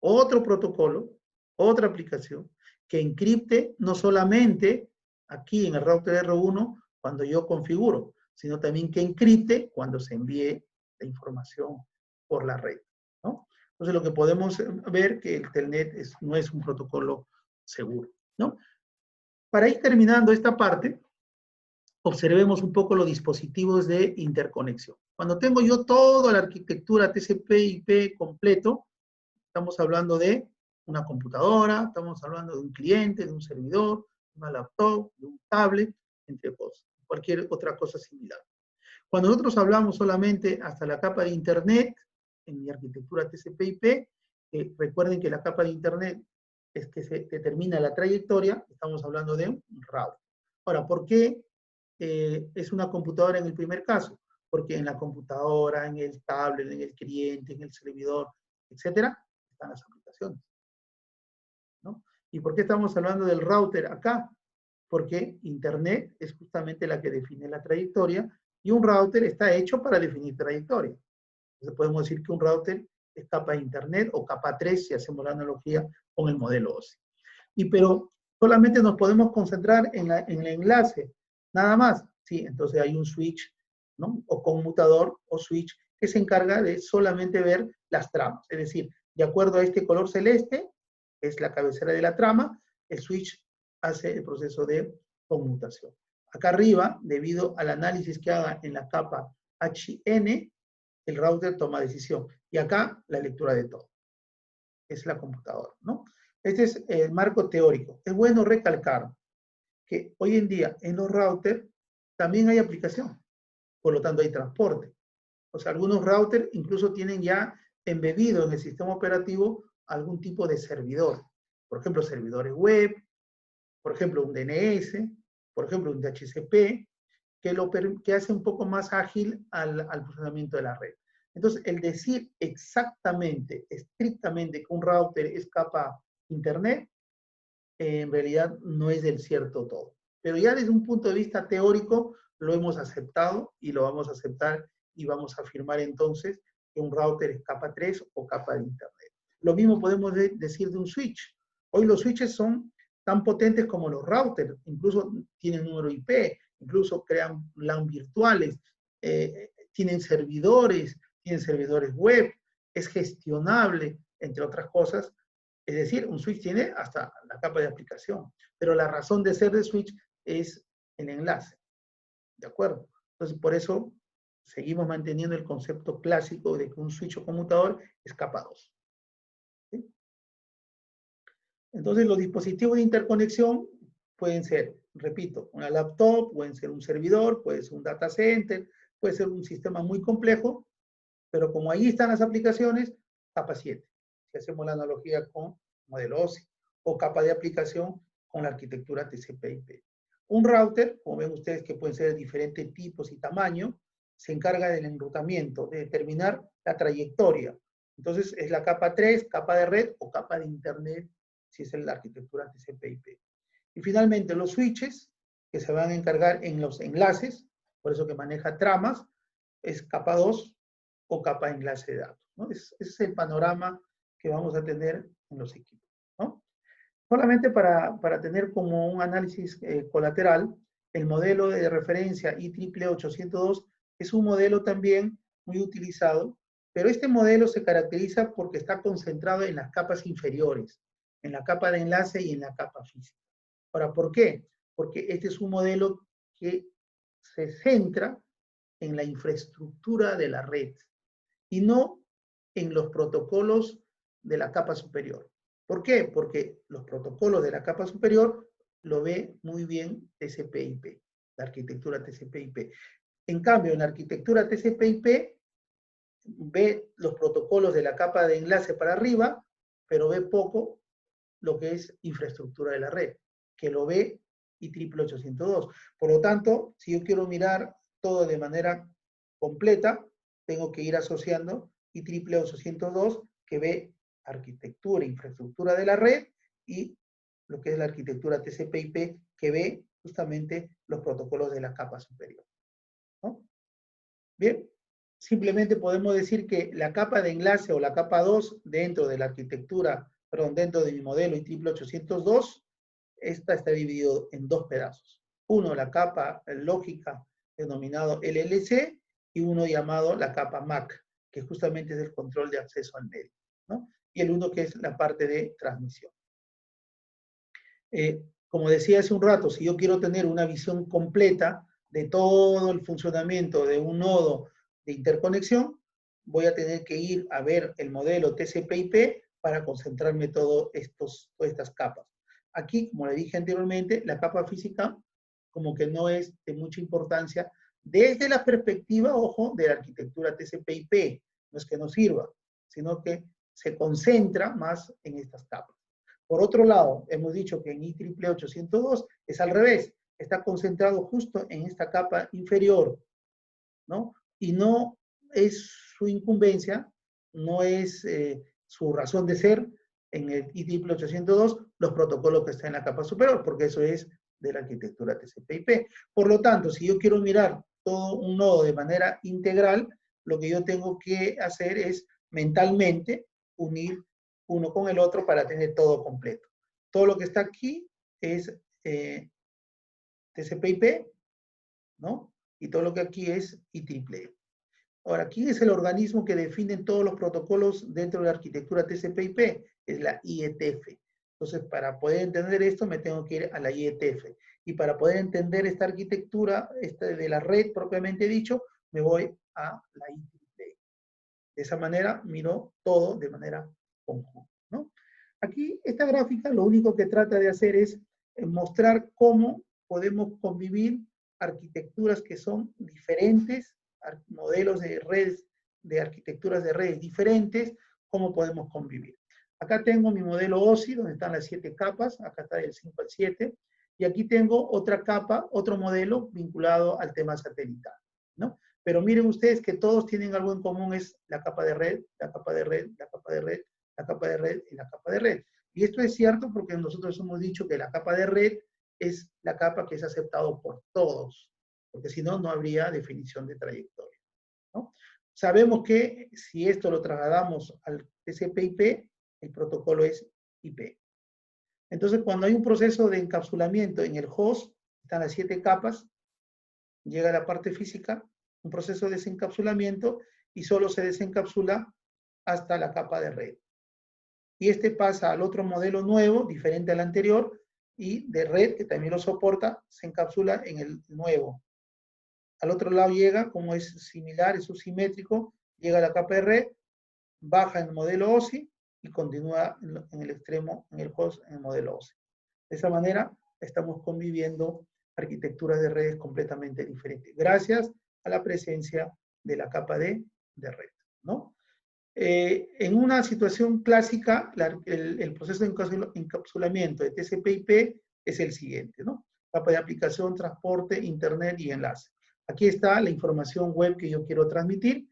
otro protocolo, otra aplicación que encripte no solamente aquí en el router R1 cuando yo configuro, sino también que encripte cuando se envíe la información por la red, ¿no? Entonces, lo que podemos ver que el Telnet no es un protocolo seguro, ¿no? Para ir terminando esta parte, observemos un poco los dispositivos de interconexión. Cuando tengo yo toda la arquitectura TCP/IP completo, estamos hablando de una computadora, estamos hablando de un cliente, de un servidor, una laptop, de un tablet, entre cosas, cualquier otra cosa similar. Cuando nosotros hablamos solamente hasta la capa de Internet, en mi arquitectura TCP/IP, recuerden que la capa de Internet es que se determina la trayectoria, estamos hablando de un router. Ahora, ¿por qué es una computadora en el primer caso? Porque en la computadora, en el tablet, en el cliente, en el servidor, etcétera, están las aplicaciones, ¿no? ¿Y por qué estamos hablando del router acá? Porque Internet es justamente la que define la trayectoria y un router está hecho para definir trayectoria. Entonces podemos decir que un router es capa de Internet o capa 3 si hacemos la analogía con el modelo OSI. Pero solamente nos podemos concentrar en el enlace, nada más. Sí, entonces hay un switch, ¿no? O conmutador o switch que se encarga de solamente ver las tramas. Es decir, de acuerdo a este color celeste, que es la cabecera de la trama, el switch hace el proceso de conmutación. Acá arriba, debido al análisis que haga en la capa HN, el router toma decisión. Y acá, la lectura de todo. Es la computadora, ¿no? Este es el marco teórico. Es bueno recalcar que hoy en día en los routers también hay aplicación. Por lo tanto, hay transporte. O sea, algunos routers incluso tienen ya embebido en el sistema operativo algún tipo de servidor. Por ejemplo, servidores web, por ejemplo, un DNS, por ejemplo, un DHCP, que hace un poco más ágil al funcionamiento de la red. Entonces, el decir exactamente, estrictamente que un router es capa Internet, en realidad no es del cierto todo. Pero ya desde un punto de vista teórico lo hemos aceptado y lo vamos a aceptar y vamos a afirmar entonces que un router es capa 3 o capa de Internet. Lo mismo podemos decir de un switch. Hoy los switches son tan potentes como los routers, incluso tienen número IP, incluso crean LAN virtuales, tienen servidores web, es gestionable, entre otras cosas. Es decir, un switch tiene hasta la capa de aplicación, pero la razón de ser de switch es el enlace, ¿de acuerdo? Entonces, por eso seguimos manteniendo el concepto clásico de que un switch o conmutador es capa 2. ¿Sí? Entonces, los dispositivos de interconexión pueden ser, repito, una laptop, pueden ser un servidor, puede ser un data center, puede ser un sistema muy complejo, pero como ahí están las aplicaciones, capa 7. Si hacemos la analogía con modelo OSI, o capa de aplicación con la arquitectura TCP/IP. Un router, como ven ustedes que pueden ser de diferentes tipos y tamaño, se encarga del enrutamiento, de determinar la trayectoria. Entonces es la capa 3, capa de red o capa de Internet, si es la arquitectura TCP/IP. Y finalmente los switches, que se van a encargar en los enlaces, por eso que maneja tramas, es capa 2 o capa de enlace de datos, ¿no? Ese es el panorama que vamos a tener en los equipos, ¿no? Solamente para tener como un análisis colateral, El modelo de referencia IEEE 802 es un modelo también muy utilizado, pero este modelo se caracteriza porque está concentrado en las capas inferiores, en la capa de enlace y en la capa física. Ahora, ¿por qué? Porque este es un modelo que se centra en la infraestructura de la red y no en los protocolos de la capa superior. ¿Por qué? Porque los protocolos de la capa superior lo ve muy bien TCP/IP, la arquitectura TCP/IP. En cambio, en la arquitectura TCP/IP ve los protocolos de la capa de enlace para arriba, pero ve poco lo que es infraestructura de la red, que lo ve IEEE 802. Por lo tanto, si yo quiero mirar todo de manera completa, tengo que ir asociando IEEE 802, que ve arquitectura, infraestructura de la red, y lo que es la arquitectura TCP/IP, que ve justamente los protocolos de la capa superior, ¿no? Bien, simplemente podemos decir que la capa de enlace o la capa 2 dentro de la arquitectura, perdón, dentro de mi modelo IEEE 802, esta está dividido en dos pedazos. Uno, la capa lógica denominado LLC, y uno llamado la capa MAC, que justamente es el control de acceso al medio, ¿no? Y el uno que es la parte de transmisión. Como decía hace un rato, si yo quiero tener una visión completa de todo el funcionamiento de un nodo de interconexión, voy a tener que ir a ver el modelo TCP/IP para concentrarme todas estas capas. Aquí, como le dije anteriormente, la capa física como que no es de mucha importancia desde la perspectiva, ojo, de la arquitectura TCP/IP. No es que no sirva, sino que se concentra más en estas capas. Por otro lado, hemos dicho que en IEEE 802 es al revés, está concentrado justo en esta capa inferior, ¿no? Y no es su incumbencia, no es su razón de ser en el IEEE 802 los protocolos que están en la capa superior, porque eso es de la arquitectura TCP/IP. Por lo tanto, si yo quiero mirar todo un nodo de manera integral, lo que yo tengo que hacer es mentalmente unir uno con el otro para tener todo completo. Todo lo que está aquí es TCP/IP, ¿no? Y todo lo que aquí es IEEE. Ahora, ¿quién es el organismo que define todos los protocolos dentro de la arquitectura TCP/IP? Es la IETF. Entonces, para poder entender esto, me tengo que ir a la IETF. Y para poder entender esta arquitectura de la red propiamente dicho, me voy a la IEEE. De esa manera, miro todo de manera conjunta, ¿no? Aquí, esta gráfica lo único que trata de hacer es mostrar cómo podemos convivir arquitecturas que son diferentes, modelos de redes, de arquitecturas de redes diferentes, cómo podemos convivir. Acá tengo mi modelo OSI, donde están las 7 capas, acá está del 5 al 7, y aquí tengo otra capa, otro modelo vinculado al tema satelital, ¿no? Pero miren ustedes que todos tienen algo en común, es la capa de red, la capa de red, la capa de red, la capa de red y la capa de red. Y esto es cierto porque nosotros hemos dicho que la capa de red es la capa que es aceptado por todos, porque si no, no habría definición de trayectoria, ¿no? Sabemos que si esto lo trasladamos al TCP/IP, el protocolo es IP. Entonces, cuando hay un proceso de encapsulamiento en el host, están las 7 capas, llega a la parte física, un proceso de desencapsulamiento, y solo se desencapsula hasta la capa de red. Y este pasa al otro modelo nuevo, diferente al anterior, y de red, que también lo soporta, se encapsula en el nuevo. Al otro lado llega, como es similar, es subsimétrico, llega a la capa de red, baja en el modelo OSI y continúa en el extremo, en el host, en el modelo OSI. De esa manera, estamos conviviendo arquitecturas de redes completamente diferentes, gracias a la presencia de la capa de red, ¿no? En una situación clásica, el proceso de encapsulamiento de TCP/IP es el siguiente, ¿no? Capa de aplicación, transporte, internet y enlace. Aquí está la información web que yo quiero transmitir.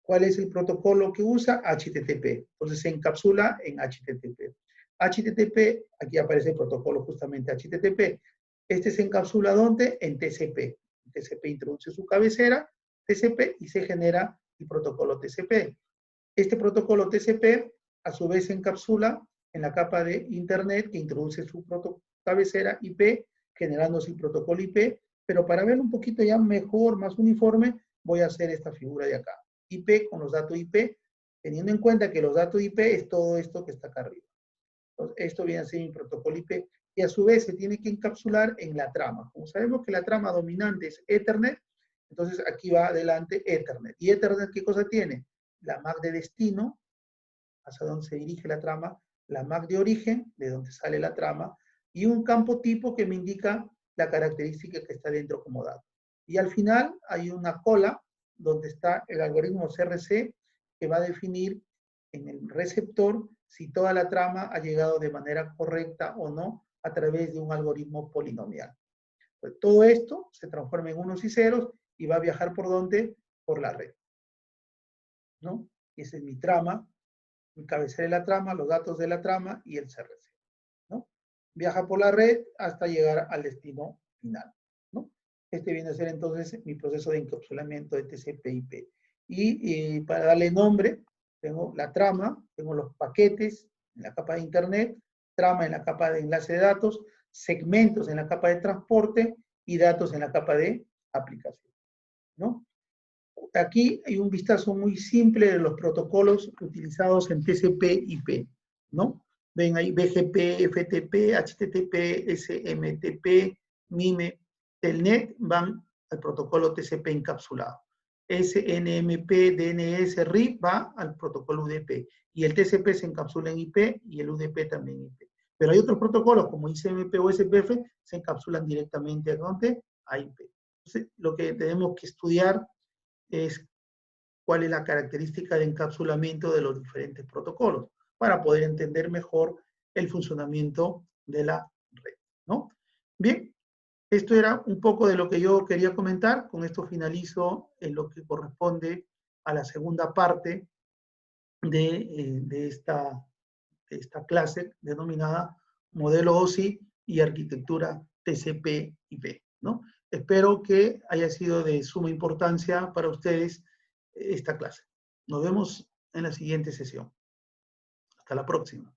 ¿Cuál es el protocolo que usa? HTTP. Entonces se encapsula en HTTP. HTTP, aquí aparece el protocolo justamente HTTP. Este se encapsula ¿dónde? En TCP. TCP introduce su cabecera, TCP, y se genera el protocolo TCP. Este protocolo TCP, a su vez, se encapsula en la capa de Internet, que introduce su cabecera IP, generándose el protocolo IP, pero para verlo un poquito ya mejor, más uniforme, voy a hacer esta figura de acá. IP con los datos IP, teniendo en cuenta que los datos IP es todo esto que está acá arriba. Entonces, esto viene a ser mi protocolo IP, y a su vez se tiene que encapsular en la trama. Como sabemos que la trama dominante es Ethernet, entonces aquí va adelante Ethernet. ¿Y Ethernet qué cosa tiene? La MAC de destino, hacia donde se dirige la trama, la MAC de origen, de donde sale la trama, y un campo tipo que me indica la característica que está dentro como dato. Y al final hay una cola donde está el algoritmo CRC que va a definir en el receptor si toda la trama ha llegado de manera correcta o no a través de un algoritmo polinomial. Pues todo esto se transforma en unos y ceros y va a viajar por ¿dónde? Por la red, ¿no? Esa es mi trama, mi cabecera de la trama, los datos de la trama y el CRC, ¿no? Viaja por la red hasta llegar al destino final, ¿no? Este viene a ser entonces mi proceso de encapsulamiento de TCP/IP. Y para darle nombre, tengo la trama, tengo los paquetes en la capa de internet, trama en la capa de enlace de datos, segmentos en la capa de transporte y datos en la capa de aplicación, ¿no? Aquí hay un vistazo muy simple de los protocolos utilizados en TCP/IP, ¿no? Ven ahí BGP, FTP, HTTP, SMTP, MIME, Telnet van al protocolo TCP encapsulado. SNMP, DNS, RIP va al protocolo UDP. Y el TCP se encapsula en IP y el UDP también en IP. Pero hay otros protocolos como ICMP o SPF se encapsulan directamente ¿a dónde? A IP. Entonces, lo que tenemos que estudiar es cuál es la característica de encapsulamiento de los diferentes protocolos para poder entender mejor el funcionamiento de la red, ¿no? Bien, esto era un poco de lo que yo quería comentar. Con esto finalizo en lo que corresponde a la segunda parte de esta clase denominada Modelo OSI y Arquitectura TCP/IP, ¿no? Espero que haya sido de suma importancia para ustedes esta clase. Nos vemos en la siguiente sesión. Hasta la próxima.